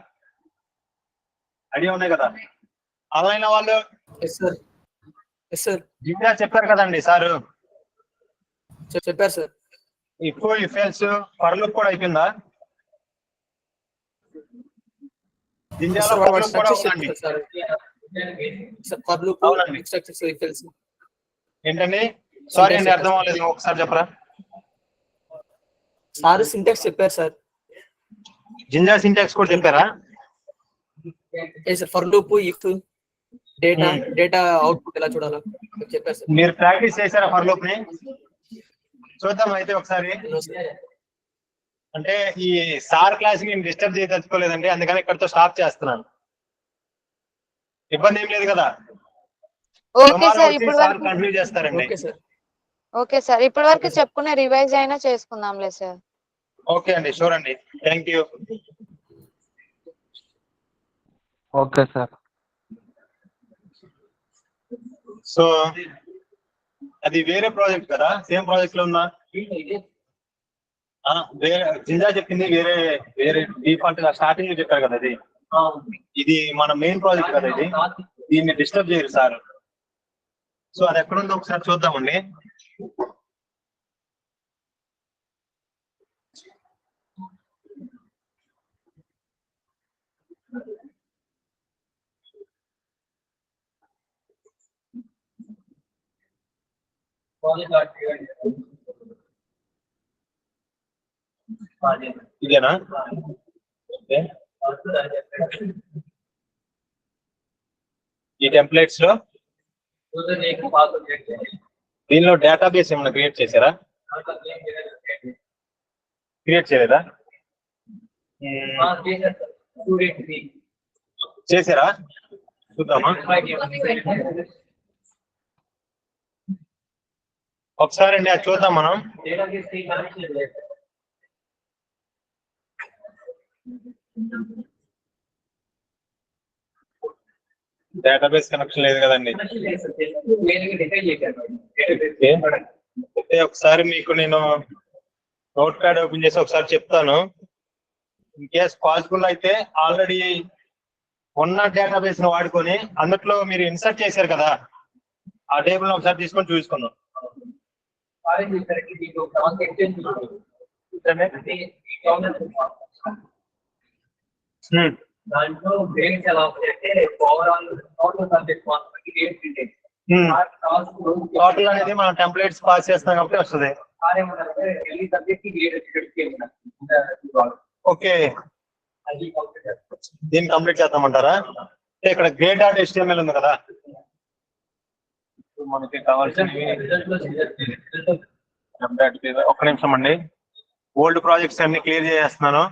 ఐడియా ఉన్నాయి కదా. ఆన్లైన్ వాళ్ళు జింజా చెప్పారు కదండి సార్. చెప్పారు sir. If else for loop కూడా అయిపోయిందా? జింజాలో ఫర్ లూప్ కూడా ఉందండి. ఏంటండి? సారీ అండి, అర్థం అవ్వలేదు, ఒకసారి చెప్పరా? సార్ సింటాక్స్ చెప్పారు సార్. జింజా సింటాక్స్ కూడా చెప్పారా? For loop, if, data output ఎలా చూడాలో చెప్పారు సార్. మీరు ప్రాక్టీస్ చేశారా ఫర్ లూప్ ని? చూద్దాం అయితే ఒకసారి. అంటే ఈ సార్ క్లాస్ నేను డిస్టర్బ్ చేయదలుచుకోలేదండి, అందుకని ఇక్కడతో స్టాప్ చేస్తున్నాను. ఇబ్బంది ఏం లేదు కదా? ఓకే సార్, ఇప్పుడు సార్ కంటిన్యూ చేస్తారండి. ఓకే సార్, ఇప్పటి వరకు చెప్పుకునే రివైజ్ అయినా చేసుకుందాంలే సార్. ఓకే అండి, షూర్ అండి, thank you. Okay sir. So అది వేరే ప్రాజెక్ట్ కదా, సేమ్ ప్రాజెక్ట్ లో ఉన్నా? వేరే జింజా చెప్పింది వేరే వేరే డిఫాల్ట్ గా స్టార్టింగ్ లో చెప్పారు కదా, అది ఇది మన మెయిన్ ప్రాజెక్ట్ కదా, ఇది దీన్ని డిస్టర్బ్ చేయరు సార్. సో అది ఎక్కడుందో ఒకసారి చూద్దామండి. ఇదేనా? ఈ టెంప్లెట్స్ లో దీనిలో డేటాబేస్ ఏమైనా క్రియేట్ చేశారా? క్రియేట్ చేయలేదా? చేశారా? చూద్దామా ఒకసారి అండి, అది చూద్దాం మనం. డేటాబేస్ కనెక్షన్ లేదు కదండి. ఒకసారి మీకు నేను నోట్ ప్యాడ్ ఓపెన్ చేసి ఒకసారి చెప్తాను. ఇన్ కేస్ పాసిబుల్ అయితే ఆల్రెడీ ఉన్న డేటాబేస్ ను వాడుకొని అందులో మీరు ఇన్సర్ట్ చేశారు కదా, ఆ టేబుల్ ఒకసారి తీసుకొని చూసుకుందాం. దాంట్లో గ్రేడ్స్ ఎలా ఉంటాయంటే ఓవరాల్ టోటల్ సబ్జెక్ట్ మాత్రమే గ్రేడ్ ప్రింట్ టోటల్ అనేది మనం టెంప్లెట్స్ పాస్ చేస్తాం కాబట్టి వస్తుంది. ఓకే, దీన్ని కంప్లీట్ చేద్దామంటారా? ఇక్కడ గ్రేడ్ డాట్ HTML ఉంది కదా, మనకి కావాల్సినవి ఒక్క నిమిషం అండి, ఓల్డ్ ప్రాజెక్ట్స్ అన్ని క్లియర్ చేస్తున్నాను.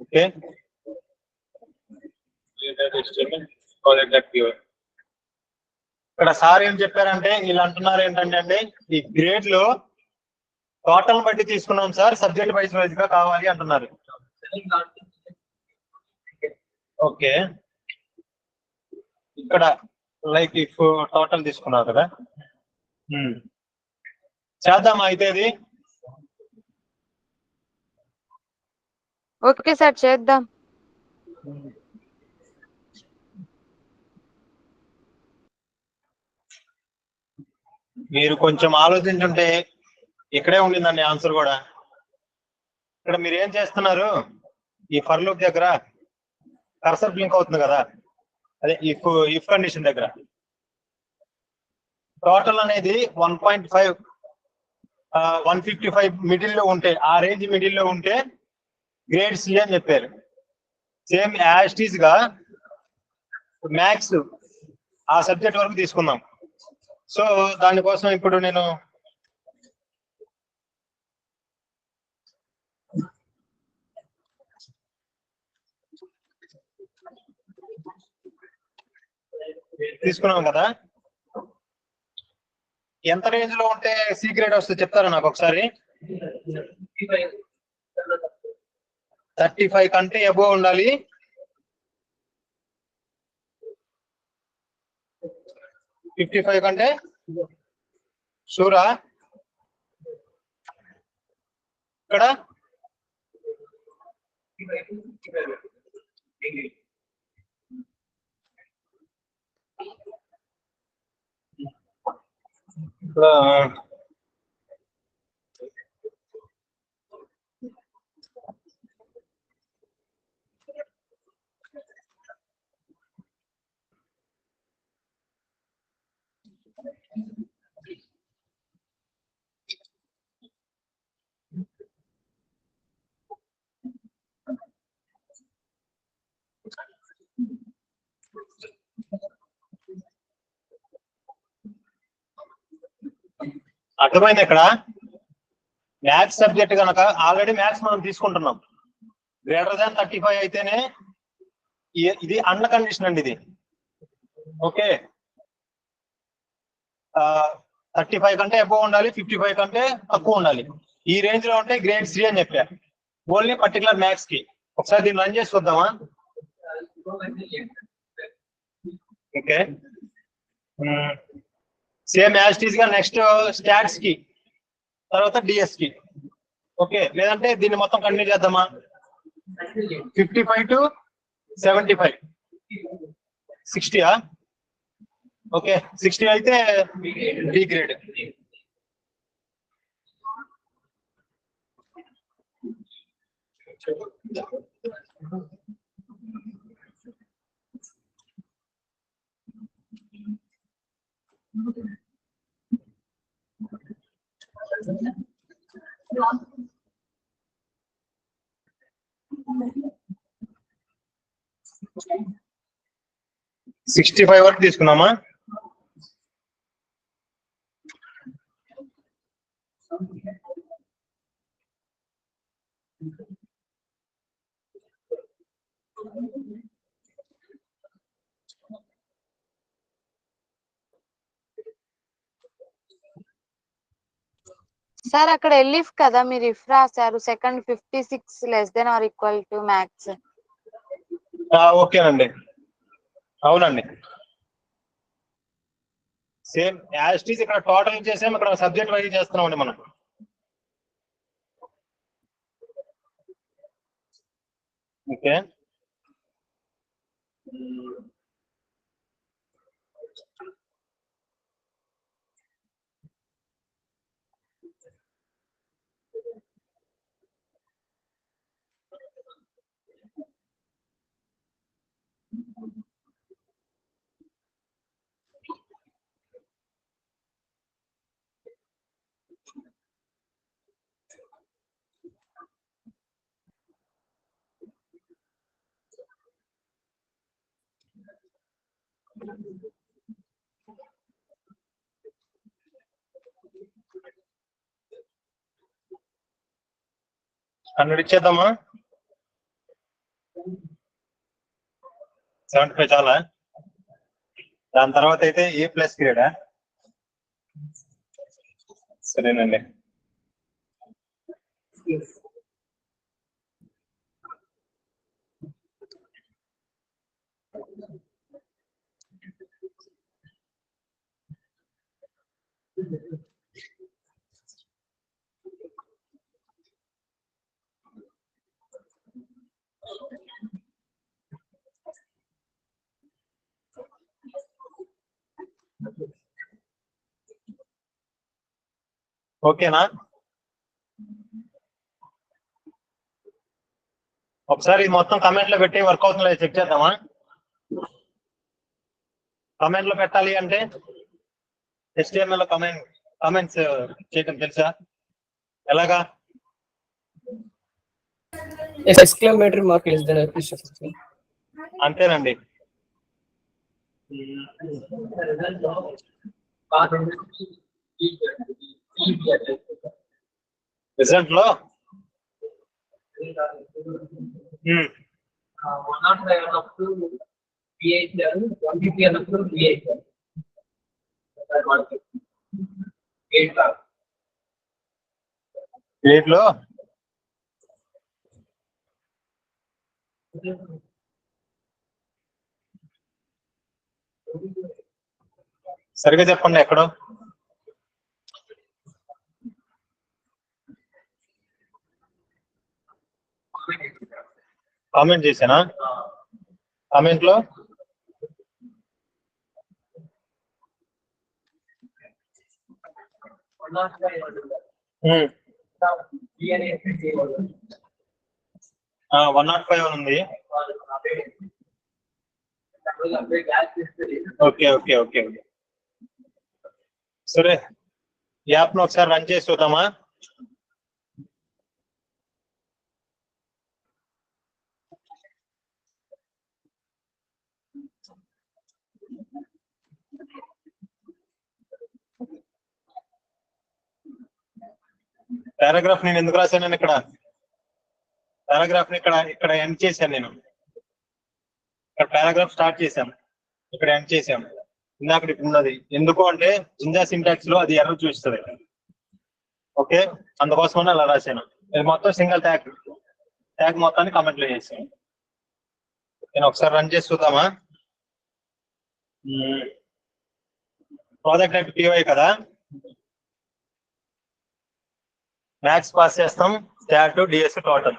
ఓకే, ఇక్కడ సార్ ఏం చెప్పారంటే, వీళ్ళు అంటున్నారు ఏంటంటే అండి, ఈ గ్రేడ్ లో టోటల్ బట్టి తీసుకున్నాం సార్, సబ్జెక్ట్ వైజ్ గా కావాలి అంటున్నారు. ఓకే, ఇక్కడ లైక్ ఇఫ్ టోటల్ తీసుకున్నారు కదా, చేద్దామా అయితే ఇది? ఓకే సార్ చేద్దాం. మీరు కొంచెం ఆలోచించుంటే ఇక్కడే ఉండిందండి ఆన్సర్ కూడా. ఇక్కడ మీరు ఏం చేస్తున్నారు, ఈ ఫర్ లూప్ దగ్గర కర్సర్ బ్లింక్ అవుతుంది కదా, అదే ఇఫ్ కండిషన్ దగ్గర టోటల్ అనేది 1.5 155 మిడిల్ లో ఉంటే, ఆ రేంజ్ మిడిల్ లో ఉంటే గ్రేడ్ సి అని చెప్పారు. సేమ్ యాస్టీస్ గా మ్యాథ్స్ ఆ సబ్జెక్ట్ వరకు తీసుకుందాం. సో దానికోసం ఇప్పుడు నేను తీసుకున్నాం కదా, ఎంత రేంజ్ లో ఉంటే సి గ్రేడ్ వస్తుంది చెప్తారా నాకు ఒకసారి? 35 కంటే అబోవ్ ఉండాలి. 55 కంటే షూరా? ఇక్కడ అర్థమైంది. ఇక్కడ మ్యాథ్స్ సబ్జెక్ట్ కనుక ఆల్రెడీ మ్యాథ్స్ మనం తీసుకుంటున్నాం, గ్రేటర్ దాన్ 35 అయితేనే ఇది అండ కండిషన్ అండి ఇది. ఓకే, 35 కంటే ఎక్కువ ఉండాలి, 55 కంటే తక్కువ ఉండాలి. ఈ రేంజ్ లో ఉంటే గ్రేడ్ సి అని చెప్పా, ఓన్లీ పర్టికులర్ మ్యాథ్స్ కి. ఒకసారి దీన్ని రన్ చేసి చూద్దామా? ఓకే, సేమ్ యాస్టీస్ గా నెక్స్ట్ స్టాట్స్ కి, తర్వాత డిఎస్ కి. ఓకే, లేదంటే దీన్ని మొత్తం కంటిన్యూ చేద్దామా? 55 to 75 60. ఓకే, 60 అయితే డి గ్రేడ్. సిక్స్టీ 65 వరకు తీసుకున్నామా? సార్ అక్కడ ఎల్లిఫ్ కదా మీరు ఇఫ్ రాశారు, second 56 less than or equal to max. ఓకేనండి, అవునండి. సేమ్ యాస్టీస్ ఇక్కడ టోటల్ చేసాం, ఇక్కడ సబ్జెక్ట్ వైజ్ చేస్తున్నామండి మనం. Okay, hundred ఇచ్చేద్దామా? 75 చాలా? దాని తర్వాత అయితే ఏ ప్లస్ గ్రేడా? సరేనండి. ఓకేనా? ఒకసారి ఇది మొత్తం కమెంట్ లో పెట్టి వర్క్ అవుతుందో చెక్ చేద్దామా? కమెంట్ లో పెట్టాలి అంటే HTML లో కామెంట్స్ చేయటం తెలుసా? ఎలాగా? Exclamatory mark less than appreciation. అంతేనండి. రిజల్ట్ లో 105 అన్నప్పుడు VHR, 150 అన్నప్పుడు VHR. వీటిలో సరిగా చెప్పండి ఎక్కడో. కామెంట్ చేశానా? కామెంట్ లో VNA 105 ఉంది. ఓకే ఓకే ఓకే ఓకే సరే, యాప్ ను ఒకసారి రన్ చేసి చూద్దామా? పారాగ్రాఫ్ నేను ఎందుకు రాశాను? ఇక్కడ పారాగ్రాఫ్ ని ఇక్కడ ఎండ్ చేశాను నేను. ఇక్కడ పారాగ్రాఫ్ స్టార్ట్ చేశాం, ఇక్కడ ఎండ్ చేశాం. ఇందాక ఇప్పుడు ఉన్నది ఎందుకు అంటే జింజా సింటాక్స్ లో అది ఎర్రర్ చూపిస్తుంది. ఓకే, అందుకోసమని అలా రాశాను. ఇది మొత్తం సింగిల్ ట్యాగ్ మొత్తాన్ని కమెంట్ లో చేశాను. నేను ఒకసారి రన్ చేసి చూద్దామా? ప్రాజెక్ట్ అంటే PY కదా, మ్యాథ్స్ పాస్ చేస్తాం, స్టాట్ DS టోటల్.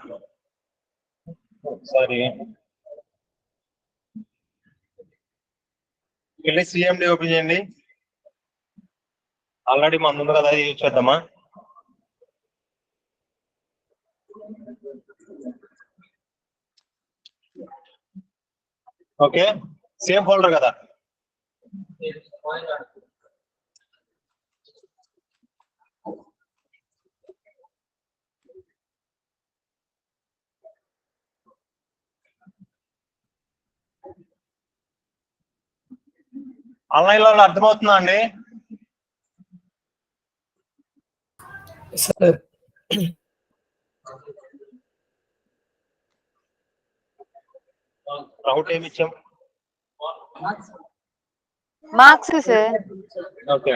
సారీ, వెళ్ళి CMD ఓపెన్ చేయండి. ఆల్రెడీ మన ముందు కదా, యూజ్ చేద్దామా? ఓకే, సేమ్ ఫోల్డర్ కదా. ఆన్లైన్ లో అర్థమవుతుందా అండి? సార్ రౌట్ ఏమి ఇచ్చాం? Marks sir. ఓకే,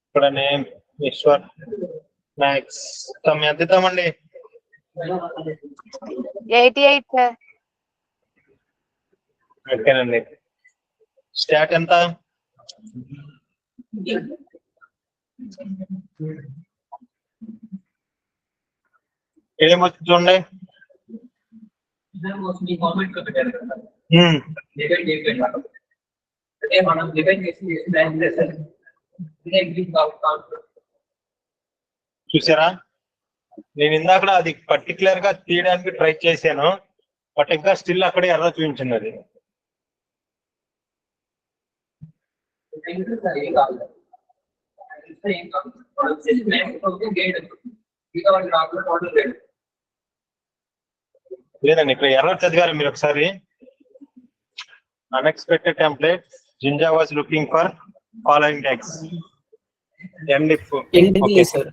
ఇక్కడ నేమ్ ఈశ్వర్ మ్యాథ్స్ ఎంత ఇద్దామండి? 88 సార్. ఓకేనండి. స్టాట్ ఎంత? ఏమొచ్చి చూడండి. అంటే మనం డివైడ్ చేసి చూసారా? నేను ఇందాక అది పర్టికులర్ గా తీయడానికి ట్రై చేశాను, బట్ ఇంకా స్టిల్ అక్కడే ఎర్ర చూపించింది. అది లేదండి ఇక్కడ ఎర్రర్ చదివారు మీరు ఒకసారి. Unexpected template Jinja was looking for following tags endif. ఏంటిది సార్?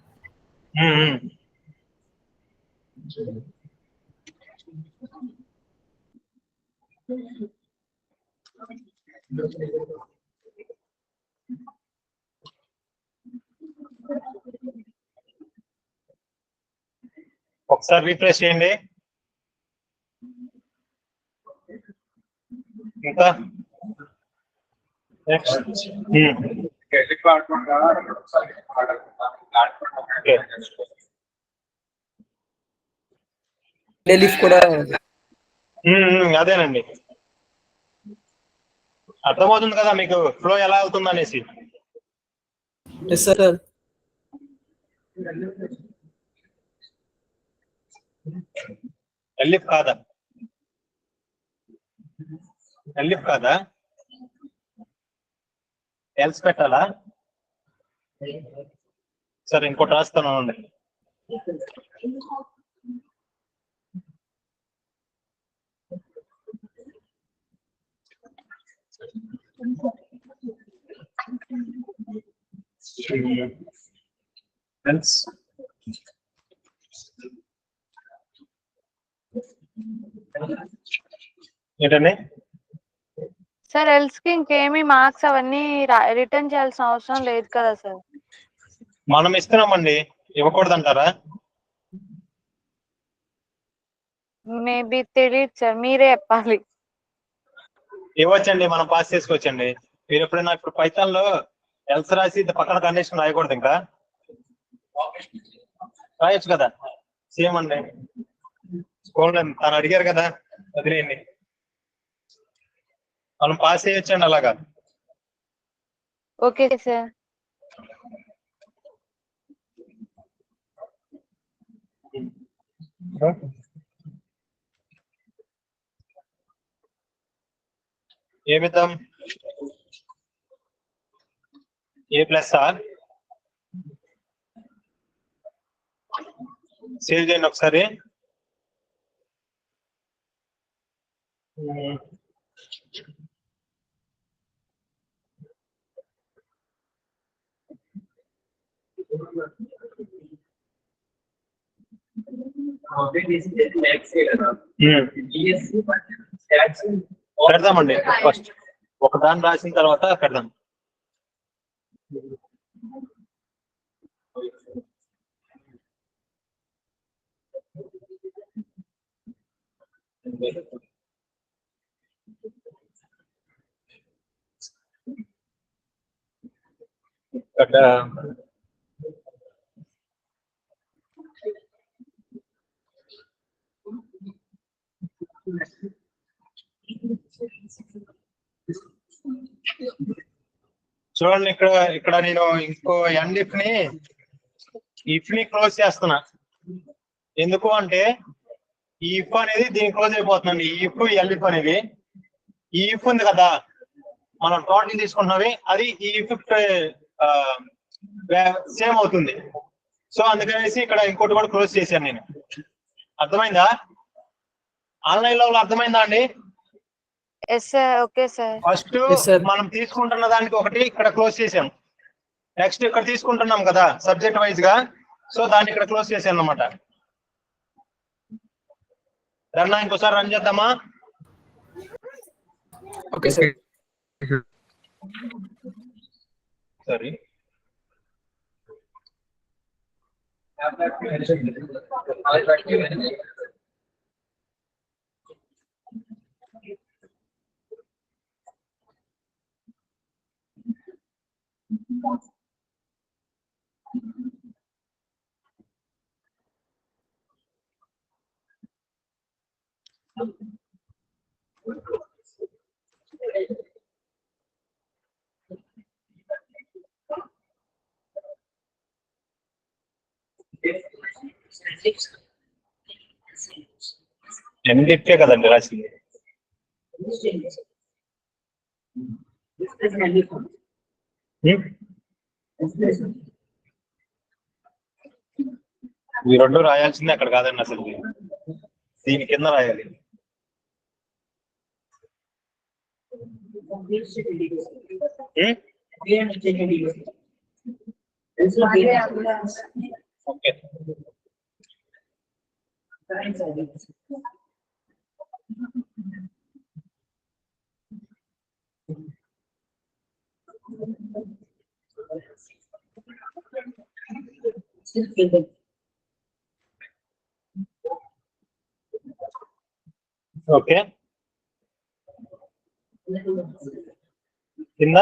ఒకసారి రీఫ్రెష్ చేయండి. ఇంకా నెక్స్ట్ రిలీఫ్ కూడా అదేనండి. అర్థమవుతుంది కదా మీకు ఫ్లో ఎలా అవుతుంది అనేసి. సార్ ఎల్లిఫ్ కాదా? ఎల్లిఫ్ కాదా? ఎల్స్ పెట్టాలా? సరే ఇంకోటి రాస్తాను అండి. ఏంటండి సార్ ఎల్స్ కి ఇంకేమి మార్క్స్ అవన్నీ రిటర్న్ చేయాల్సిన అవసరం లేదు కదా సార్? మనం ఇస్తున్నామండి, ఇవ్వకూడదు అంటారా? మేబీ తెలియదు సార్, మీరే చెప్పాలి. ఇవ్వచ్చండి, మనం పాస్ చేసుకోవచ్చండి. మీరు ఎప్పుడైనా ఇప్పుడు పైథాన్ లో ఎల్స్ రాసి పక్కన కండిషన్ రాయకూడదు, ఇంకా రాయొచ్చు కదా. సేమ్ అండి, తను అడిగారు కదా, వదిలేయండి. మనం పాస్ చేయొచ్చండి అలాగా. Okay sir. ఏమిద్దాం? ఏ ప్లస్ ఆర్ సేవ్ చేయండి ఒకసారి. పెడదామండి, ఫస్ట్ ఒక దాన్ని రాసిన తర్వాత పెడదాం. చూడండి, ఇక్కడ నేను ఇంకో ఎండిఫ్ ని ఇఫ్ ని క్లోజ్ చేస్తున్నా. ఎందుకు అంటే ఈ ఇఫ్ అనేది దీనికి క్లోజ్ అయిపోతుందండి. ఈ ఇఫ్ ఎల్ఇఫ్ అనేది, ఈ ఇఫ్ ఉంది కదా మనం టోటల్ తీసుకుంటున్నవి, అది ఈ ఇఫ్ సేమ్ అవుతుంది. సో అందుకనేసి ఇక్కడ ఇంకోటి కూడా క్లోజ్ చేశాను నేను. అర్థమైందా? ఆన్లైన్ లో అర్థమైందా అండి? Okay sir. ఫస్ట్ మనం తీసుకుంటున్న దానికి ఒకటి ఇక్కడ క్లోజ్ చేసాం. నెక్స్ట్ ఇక్కడ తీసుకుంటున్నాం కదా సబ్జెక్ట్ వైజ్ గా, సో దాన్ని ఇక్కడ క్లోజ్ చేసాను అన్నమాట. రన్నా ఇంకోసారి రన్ చేద్దామా? Okay sir. సరే, ఎండిఫే కదండి రాసింది. ఈ రెండు రాయాల్సిందే అక్కడ కాదండి అసలు, దీని కింద రాయాలి. ఓకే. ఓకే కింద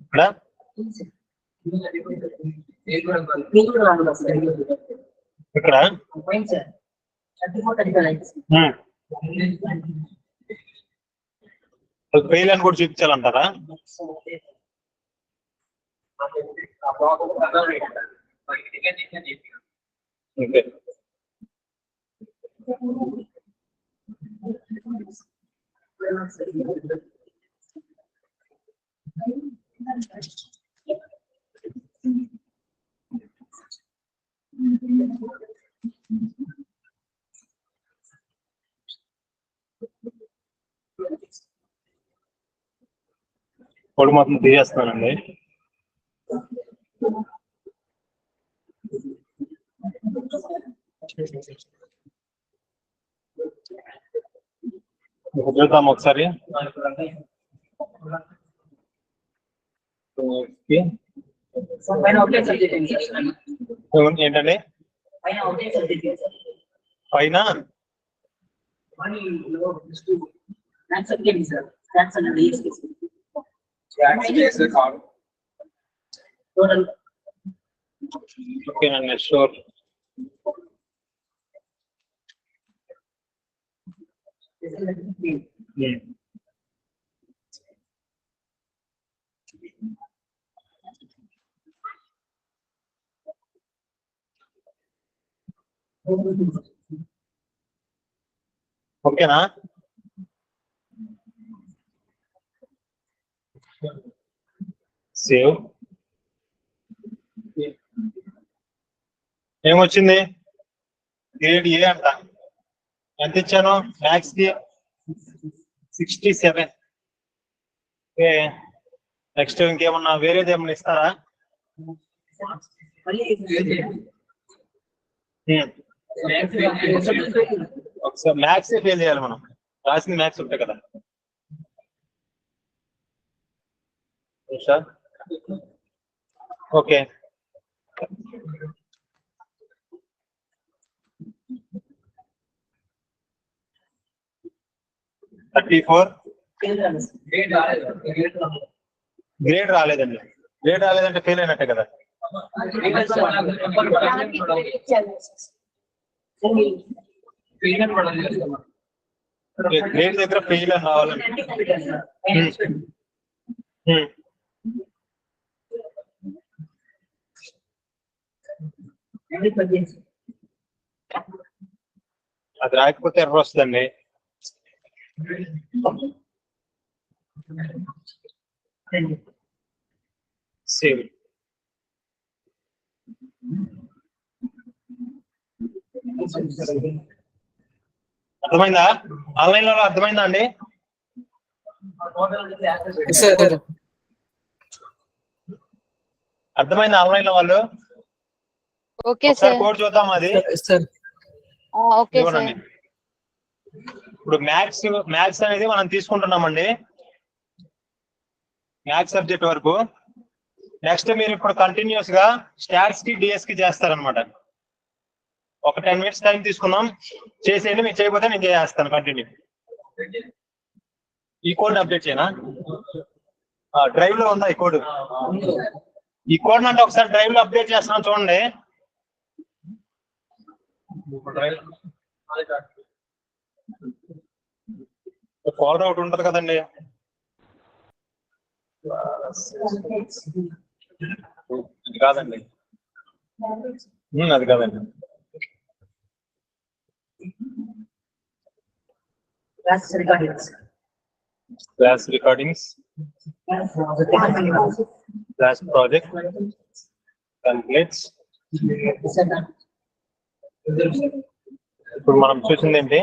ఇక్కడ ఇక్కడ ఫెయిల్ అని కూడా చూపించాలంటారా? ఓకే. పొడి మొత్తం తీసేస్తానండి. చూద్దాం ఒకసారి. ఏంటండి పైన ఓకేనండి, షూర్. ఓకేనా? సేవ్. ఏమొచ్చింది? గ్రేడ్ ఏ అంట. ఎంత ఇచ్చాను మ్యాథ్స్ కి? 67. ఓకే, నెక్స్ట్ ఇంకేమన్నా వేరేది ఏమన్నా ఇస్తారా? ఒకసారి మ్యాథ్స్ ఫెయిల్ చేయాలి మనం, రాసింది మ్యాథ్స్ ఉంటాయి కదా సార్. ఓకే, గ్రేడ్ రాలేదండి. గ్రేడ్ రాలేదంటే ఫెయిల్ అయినట్టే కదా. గ్రేడ్ దగ్గర ఫెయిల్ అని రావాలండి. అది రాకపోతే ఎర్రర్ వస్తుందండి. సేవ్. అర్థమైందా? ఆన్లైన్ లో అర్థమైందా అండి? అర్థమైందా ఆన్లైన్ లో వాళ్ళు? Okay sir. కోడ్ చూద్దాం అది. Okay sir. ఇప్పుడు మ్యాథ్స్ అనేది మనం తీసుకుంటున్నామండి, మ్యాథ్స్ సబ్జెక్ట్ వరకు. నెక్స్ట్ మీరు ఇప్పుడు కంటిన్యూస్ గా స్టాట్స్ కి డిఎస్ కి చేస్తారనమాట. ఒక 10 minutes టైం తీసుకుందాం, చేసేయండి. మీకు చేయకపోతే నేను చేస్తాను కంటిన్యూ. ఈ కోడ్ అప్డేట్ చేయనా? డ్రైవ్ లో ఉందా ఈ కోడ్? ఈ కోడ్ అంటే ఒకసారి డ్రైవ్ లో అప్డేట్ చేస్తున్నాం చూడండి. ఫాల్డర్ అవుట్ ఉంటది కదండి. అది కాదండి, అది కాదండి. Class recordings, class project completes. ఇప్పుడు మనం చూసింది ఏంటి?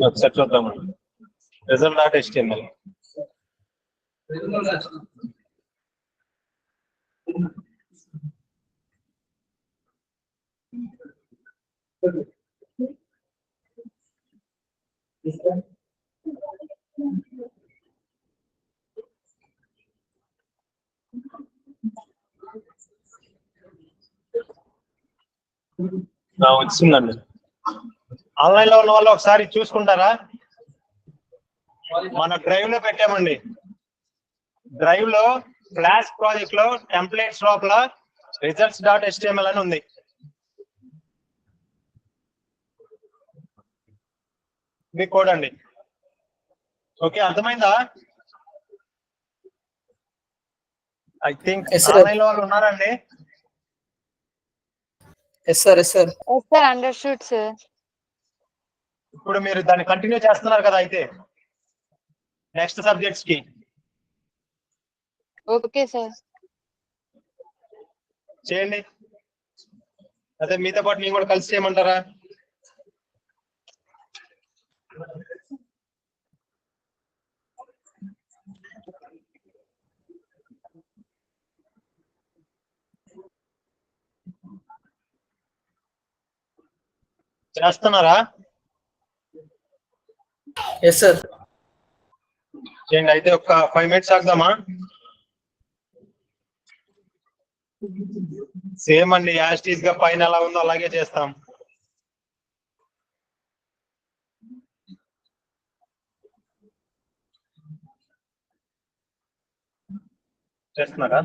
ఒకసారి చూద్దాం. Result dot HTML. వచ్చిందండి. ఆన్లైన్ లో ఉన్న వాళ్ళు ఒకసారి చూసుకుంటారా? మన డ్రైవ్ లో పెట్టామండి. డ్రైవ్ లో క్లాస్ ప్రాజెక్ట్ లో టెంప్లెట్స్ లోపల రిజల్ట్స్ డాట్ HTML అని ఉంది. మీ కోడ్ అండి. ఓకే, అర్థమైందా? ఐ థింక్ ఆన్లైన్ లో వాళ్ళు ఉన్నారండి. Yes sir understood sir. ఇప్పుడు మీరు దాన్ని కంటిన్యూ చేస్తున్నారు కదా, అయితే నెక్స్ట్ సబ్జెక్ట్స్ కి. Okay sir. చేయండి. అదే మీతో పాటు నేను కూడా కలిసి చేయమంటారా? చేస్తున్నారా? Yes sir. చేయండి. అయితే ఒక 5 minutes ఆగుదామా? సేమ్ అండి, యాస్టీస్ గా పైన ఎలా ఉందో అలాగే చేస్తాం. చేస్తున్నారా?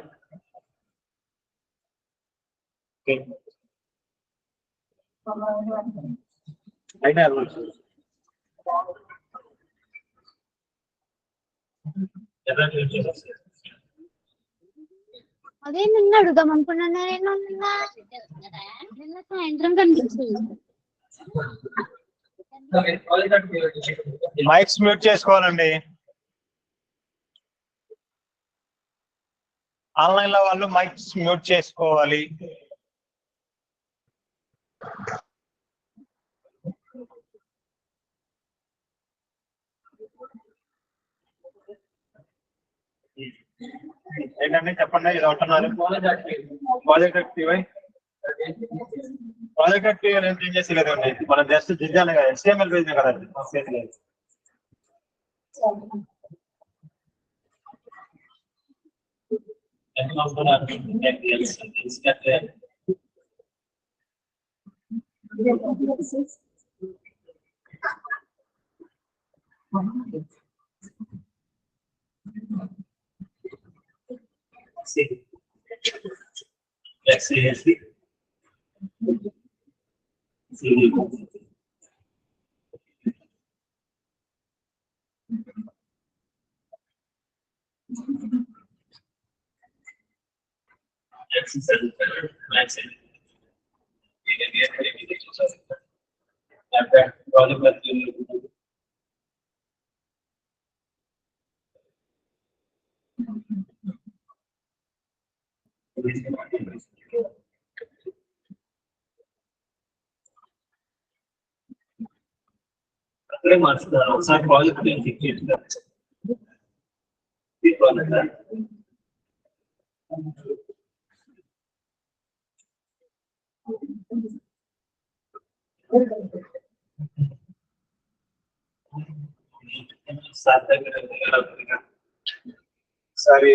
అయినా అదే నిన్న అడుగుదాం అనుకున్నాను నేను. నిన్న సాయంత్రం కనిపించింది. మైక్స్ మ్యూట్ చేసుకోవాలండి. ఆన్లైన్ లో వాళ్ళు మైక్స్ మ్యూట్ చేసుకోవాలి. ఏంటంటే చెప్పండి, ఇది ఉంటున్నారు. ప్రాజెక్ట్ యాక్టివ్ ఏం చేంజ్ లేదండి. మనం జస్ట్ దిద్దాలి కదా, HTML పేజ్ కదా. అక్కడే మార్చుతారు. ఒకసారి ప్రాజెక్ట్ చెక్ చేస్తారు. ఒకసారి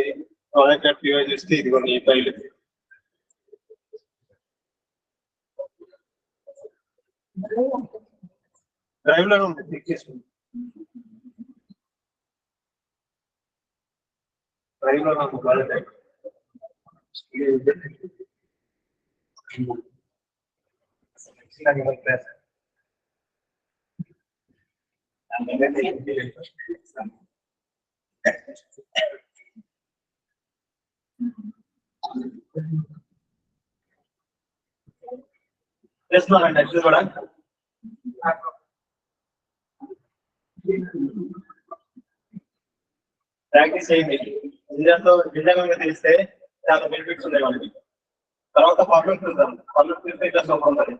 ప్రాజెక్ట్ యాక్టివ్ చేస్తే ఇదిగోండి ఈ ఫైల్. డ్రైవ్ లో ఉంది, క్లిక్ చేసుకోండి. డ్రైవ్ లో నాకు ప్రాజెక్ట్ చేస్తున్నానండి. యాక్చువల్ కూడా ప్రాక్టీస్ చేయండి. నిజంగా తెలిస్తే చాలా బెనిఫిట్స్ ఉన్నాయి వాళ్ళకి. తర్వాత పర్ఫెక్ట్ ఉంటారు. పర్ఫెక్ట్ తెలిస్తే ఇట్లా సూపర్ ఉంటుంది.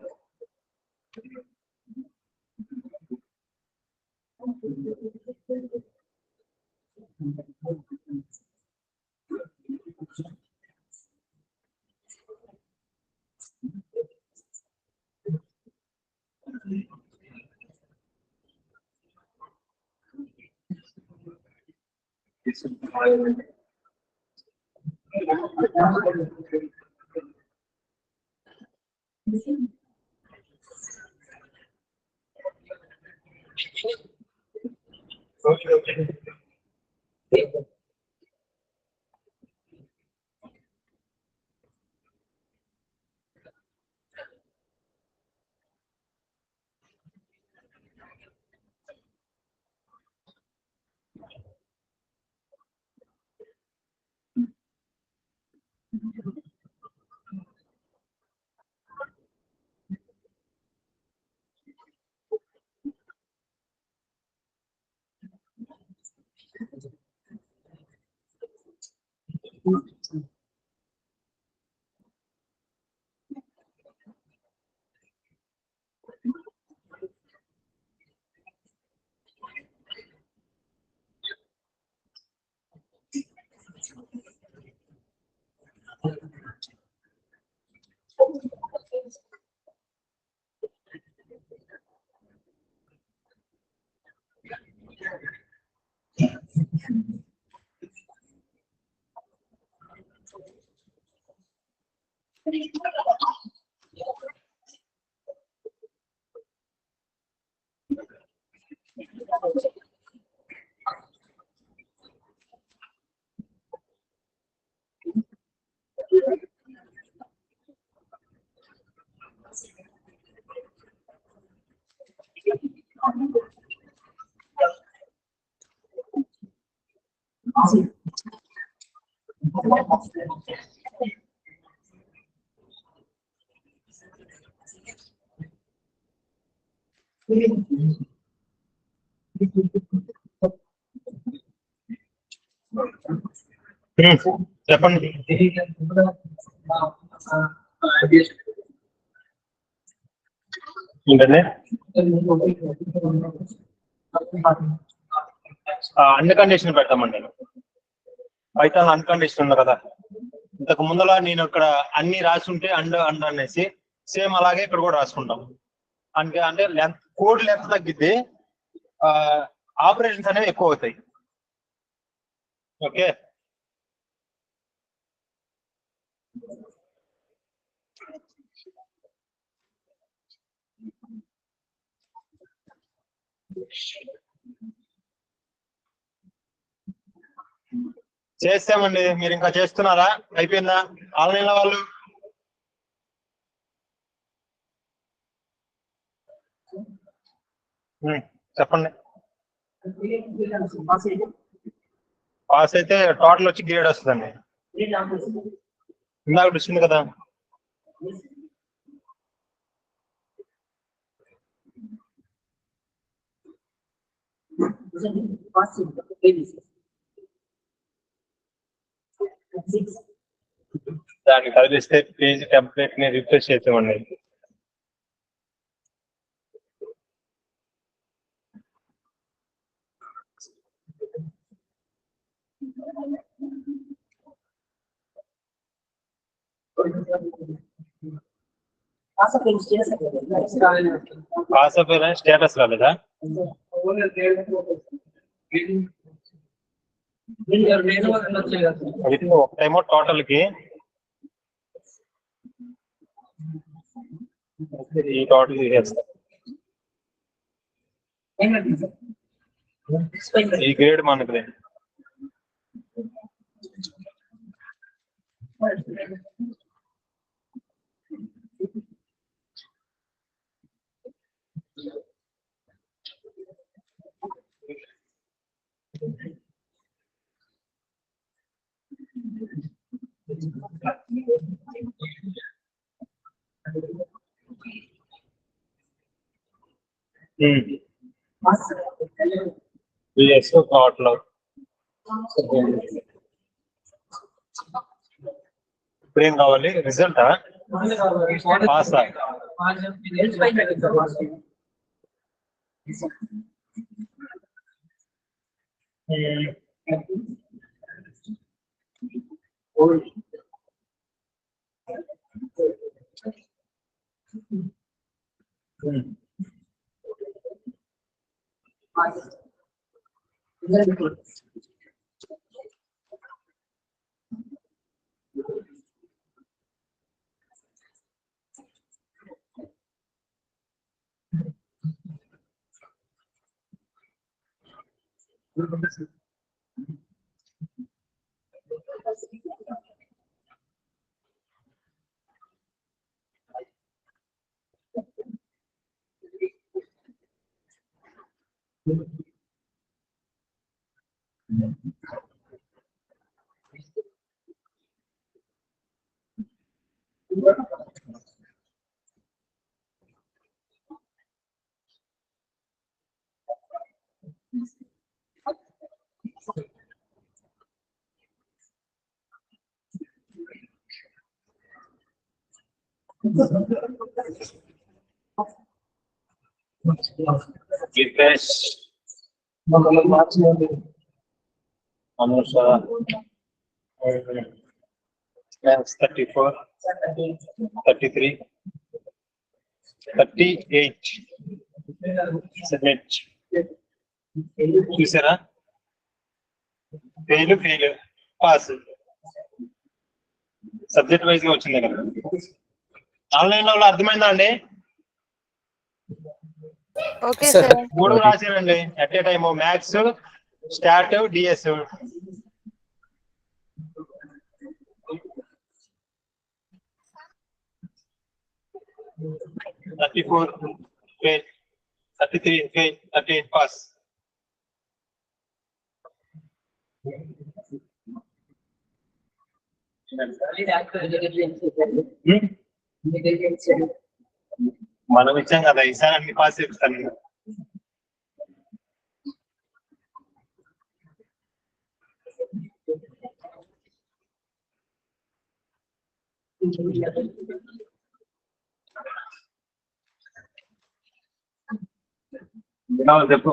ఓకే. చెప్పండి. ఏంటండి? అన్కండిషన్ పెడతామండి. పైథాన్ అన్కండిషన్ ఉంది కదా, ఇంతకు ముందల నేను ఇక్కడ అన్ని రాసి ఉంటే అండ్ అనేసి సేమ్ అలాగే ఇక్కడ కూడా రాసుకుంటాం. అంటే లెంత్, కోడ్ లెంత్ తగ్గిద్ది, ఆపరేషన్స్ అనేవి ఎక్కువ అవుతాయి. ఓకే, చేస్తామండి. మీరు ఇంకా చేస్తున్నారా? అయిపోయిందా ఆన్లైన్ లో వాళ్ళు? చెప్పండి. పాస్ అయితే టోటల్ వచ్చి గ్రేడ్ వస్తుందండి. ఇందాక వచ్చింది కదా. దాన్ని కదిలిస్తే పేజ్ టెంప్లెట్ ని రిఫ్రెష్ చేసామండి. పాస్ అయిపోయిన స్టేటస్ రాలేదా? ఒక టైమో టోటల్ కి ఈ టోటల్ చేస్తాం. ఈ గ్రేడ్ మనకి బిఎస్ అవుట్లుక్. ఇప్పుడు ఏం కావాలి? రిజల్టా? పాసా? రిఫ్రెష్. Anusha. 34, 33, 38. Submit. చూసారా? Fail pass. సబ్జెక్ట్ వైజ్ గా వచ్చింది కదా. ఆన్లైన్ లో అర్థమైందా అండి? Okay sir. 3 రాశానండి at a time. Maths, stat, DS. "34 fail, 33 fail, 38 pass." మనం ఇచ్చాం కదా, ఈసారి అన్ని పాస్ చేస్తాను. చెప్పు.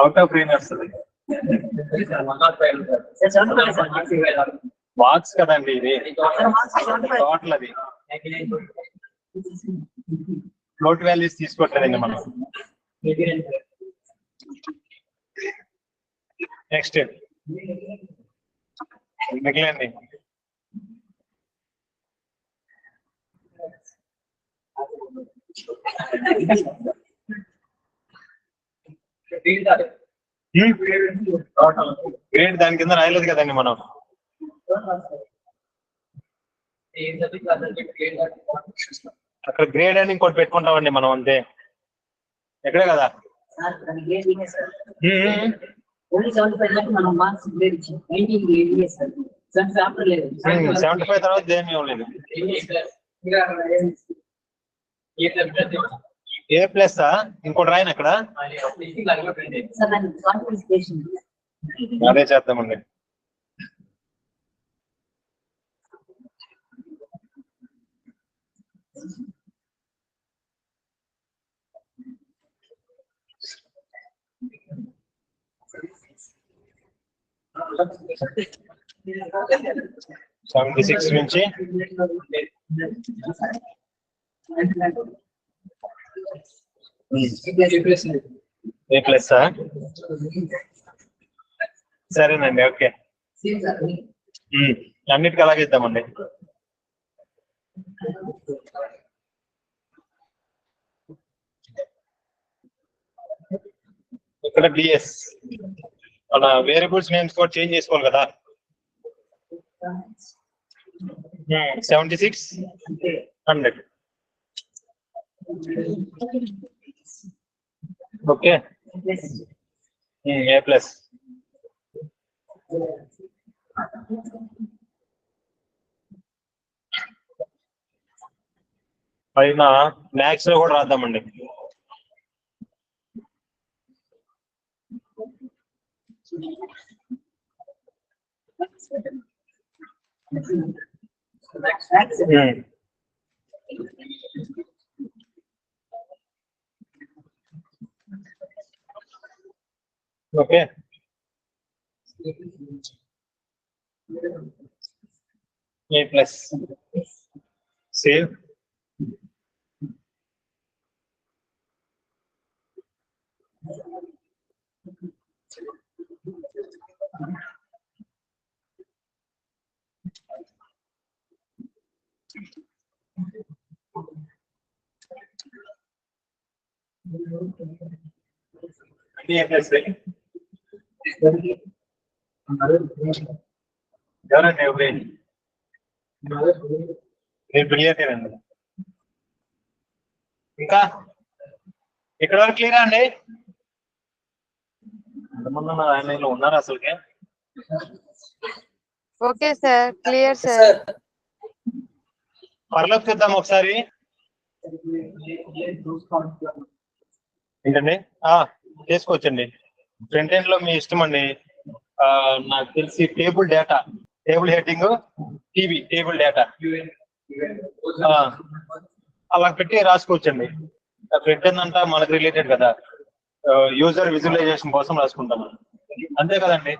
అవుట్ ఆఫ్ రేంజ్ వస్తుంది. మార్క్స్ కదండి ఇది, టోటల్ అది. ఫ్లోట్ వాల్యూస్ తీసుకోవట్లేదండి మనం. నెక్స్ట్ మిగిలింది గ్రేడ్. దాని కింద రాయలేదు కదండి మనం. అక్కడ గ్రేడ్ అని ఇంకోటి పెట్టుకుంటామండి మనం, అంతే. ఎక్కడే కదా 75 తర్వాత దేని ఇవ్వలేదు. ఏ ప్లస్ ఇంకోటి రాయను అక్కడ. అదే చేద్దామండి. సెవెంటీ 76 నుంచి ఏ ప్లస్. సరేనండి, ఓకే. అన్నిటికీ అలాగే ఇద్దామండి. ఇక్కడ డిఎస్ మన వేరియబుల్స్ నేమ్స్ కూడా చేంజ్ చేసుకోవాలి కదా. 76, 100. ఓకే. A plus. పైన మ్యాథ్స్ లో కూడా రాద్దామండి. Okay, A plus save. A plus ఎవరండి ఎవరి బిలియనండి. ఇంకా ఇక్కడ వరకు క్లియరా అండి? ఎంతమంది ఆయనలో ఉన్నారు అసలుకే? Okay sir, clear sir. పర్లోకి చూద్దాం ఒకసారి. ఏంటండి? చేసుకోవచ్చండి. ఫ్రంట్ ఎండ్ లో మీ ఇష్టం అండి. నాకు తెలిసి table data, table heading, TV, table data అలా పెట్టి రాసుకోవచ్చండి. ఫ్రంట్ ఎండ్ అంతా మనకు రిలేటెడ్ కదా, యూజర్ విజువలైజేషన్ కోసం రాసుకుంటాం అంతే కదండి.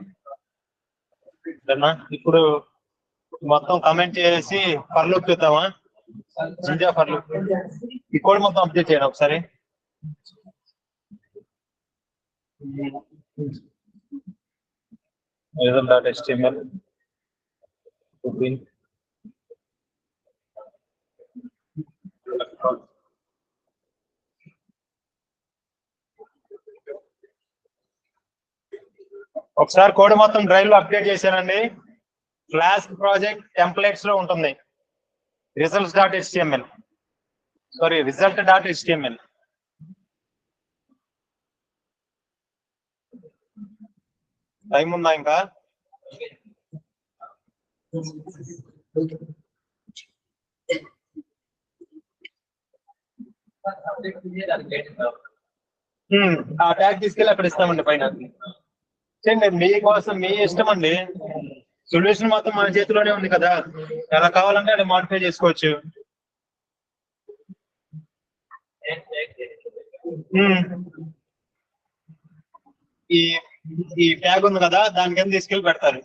ఇప్పుడు మొత్తం కమెంట్ చేసి ఫర్లుక్ చూద్దామా? జింజా ఫర్లుక్ ఈ కోడ్ మొత్తం అప్డేట్ చేయండి ఒకసారి. result.html ఒకసారి కోడ్ మొత్తం డ్రైవ్ లో అప్డేట్ చేశానండి. ఫ్లాస్క్ ప్రాజెక్ట్ టెంప్లెట్స్ లో ఉంటుంది results.html, సారీ result.html. టైం ఉందా ఇంకా? ఆ ట్యాగ్ తీసుకెళ్ళి అక్కడ ఇస్తామండి పైన. మీకోసం మీ ఇష్టం అండి. సొల్యూషన్ మొత్తం మన చేతిలోనే ఉంది కదా, ఎలా కావాలంటే అది మాడిఫై చేసుకోవచ్చు. ఈ ట్యాగ్ ఉంది కదా, దాని కింద తీసుకెళ్ళి పెడతారు.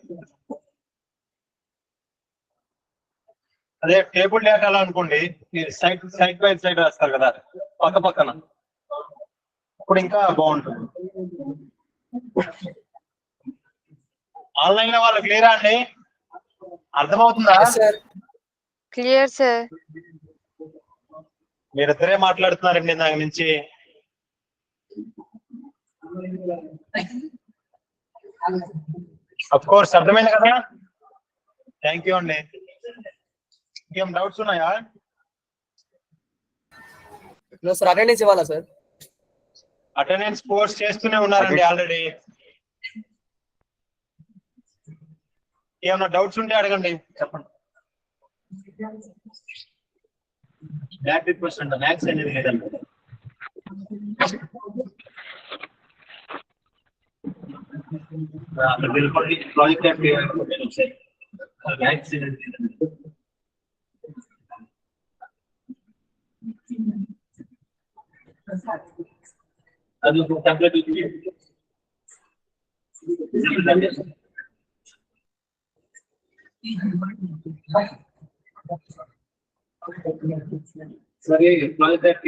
అదే టేబుల్ డేటా అలా అనుకోండి, సైడ్ బై సైడ్ రాస్తారు కదా పక్క పక్కన, అప్పుడు ఇంకా బాగుంటుంది. ఆన్లైన్ లో వాళ్ళు క్లియరా అండి? అర్థమవుతుందా? Clear sir. మీరిద్దరే మాట్లాడుతున్నారండి దాని నుంచి. అఫ్ కోర్స్ అర్థమైంది కదా. థ్యాంక్ యూ అండి. ఇంకేం డౌట్స్ ఉన్నాయా? సార్ అటెండెన్స్ ఇవ్వాలా సార్? అటెండెన్స్ పోస్ట్ చేస్తూనే ఉన్నారండి ఆల్రెడీ. ఏమన్నా డౌట్స్ ఉంటే అడగండి, చెప్పండి. బ్యాక్ రిక్వెస్ట్ అంట, మ్యాథ్స్ అనేది లేదండి. ప్రాజెక్ట్ మ్యాథ్స్ అది టెంప్లెట్ సరే. ప్రాజెక్ట్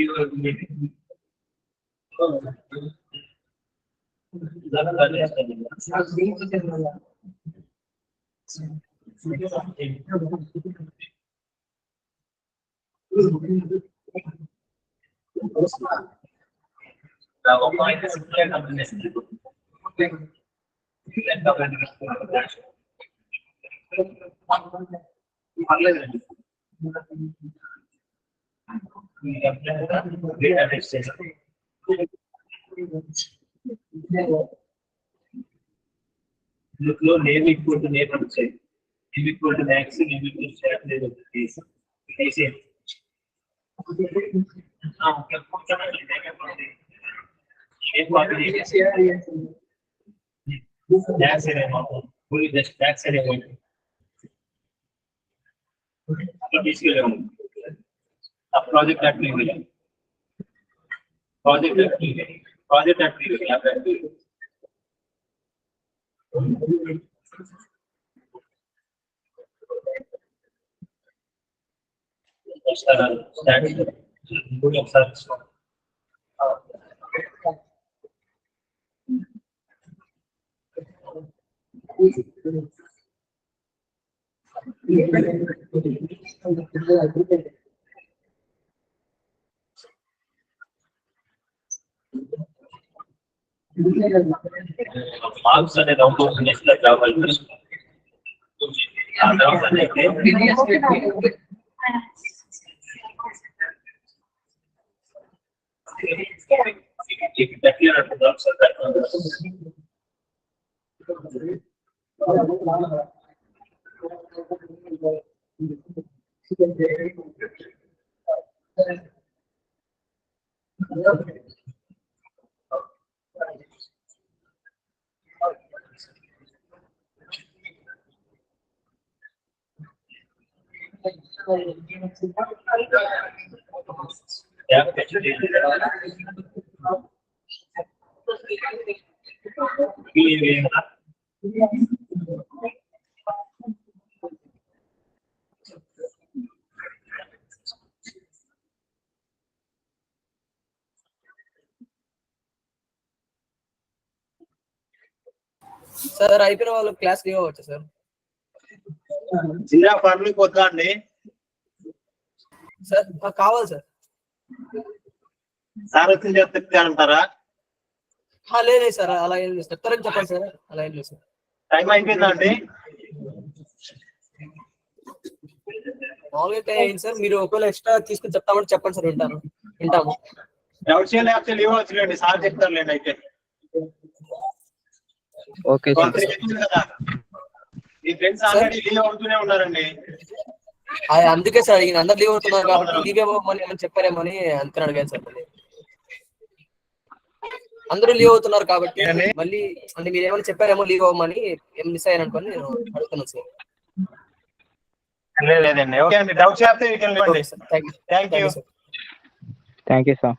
పర్లేదండి. ఇందులో నేమ్ ఈక్వల్ టు నేమ్ వచ్చాయి, name equal to max, name equal to stat లేదు. తీసుకెళ్ళాము project activity project activity marks అనేది out of next job sir అయిపోయిన వాళ్ళు క్లాస్ లీవ్ అవ్వచ్చు సార్. జిరా ఫార్మింగ్ వద్దా అండి సార్ కావాలి సార్. సార్ వచ్చింది చెప్తే అంటారా? లేదు సార్ అలా ఏం లేదు. చెప్తారని చెప్పండి సార్. అలా ఏం లేదు సార్. టైం అయిపోయిందా అండి? మామూలుగా ఏంటి సార్, మీరు ఒకవేళ ఎక్స్ట్రా తీసుకుని చెప్తామంటే చెప్పండి సార్, వింటాము. డౌట్ లేకపోతే లీవ్ వచ్చలేండి, సార్ చెప్తారులేండి అయితే. Okay sir. కదా మీ ఫ్రెండ్స్ ఆల్రెడీ లీవ్ అవుతూనే ఉన్నారండి. అందుకే సార్ అడిగిన, అందరు లీవ్ అవుతున్నారు కాబట్టి లీవ్ ఇవ్వమని ఏమని చెప్పారేమో అని అందుకని అడిగాను సార్. అందరూ లీవ్ అవుతున్నారు కాబట్టి మళ్ళీ అంటే మీరు ఏమైనా చెప్పారేమో లీవ్ అవ్వమని, ఏం మిస్ అయ్యాను అనుకోని నేను అడుగుతున్నాను సార్. లేదండి. ఓకే అండి, డౌట్ చేస్తే thank you. Thank you sir.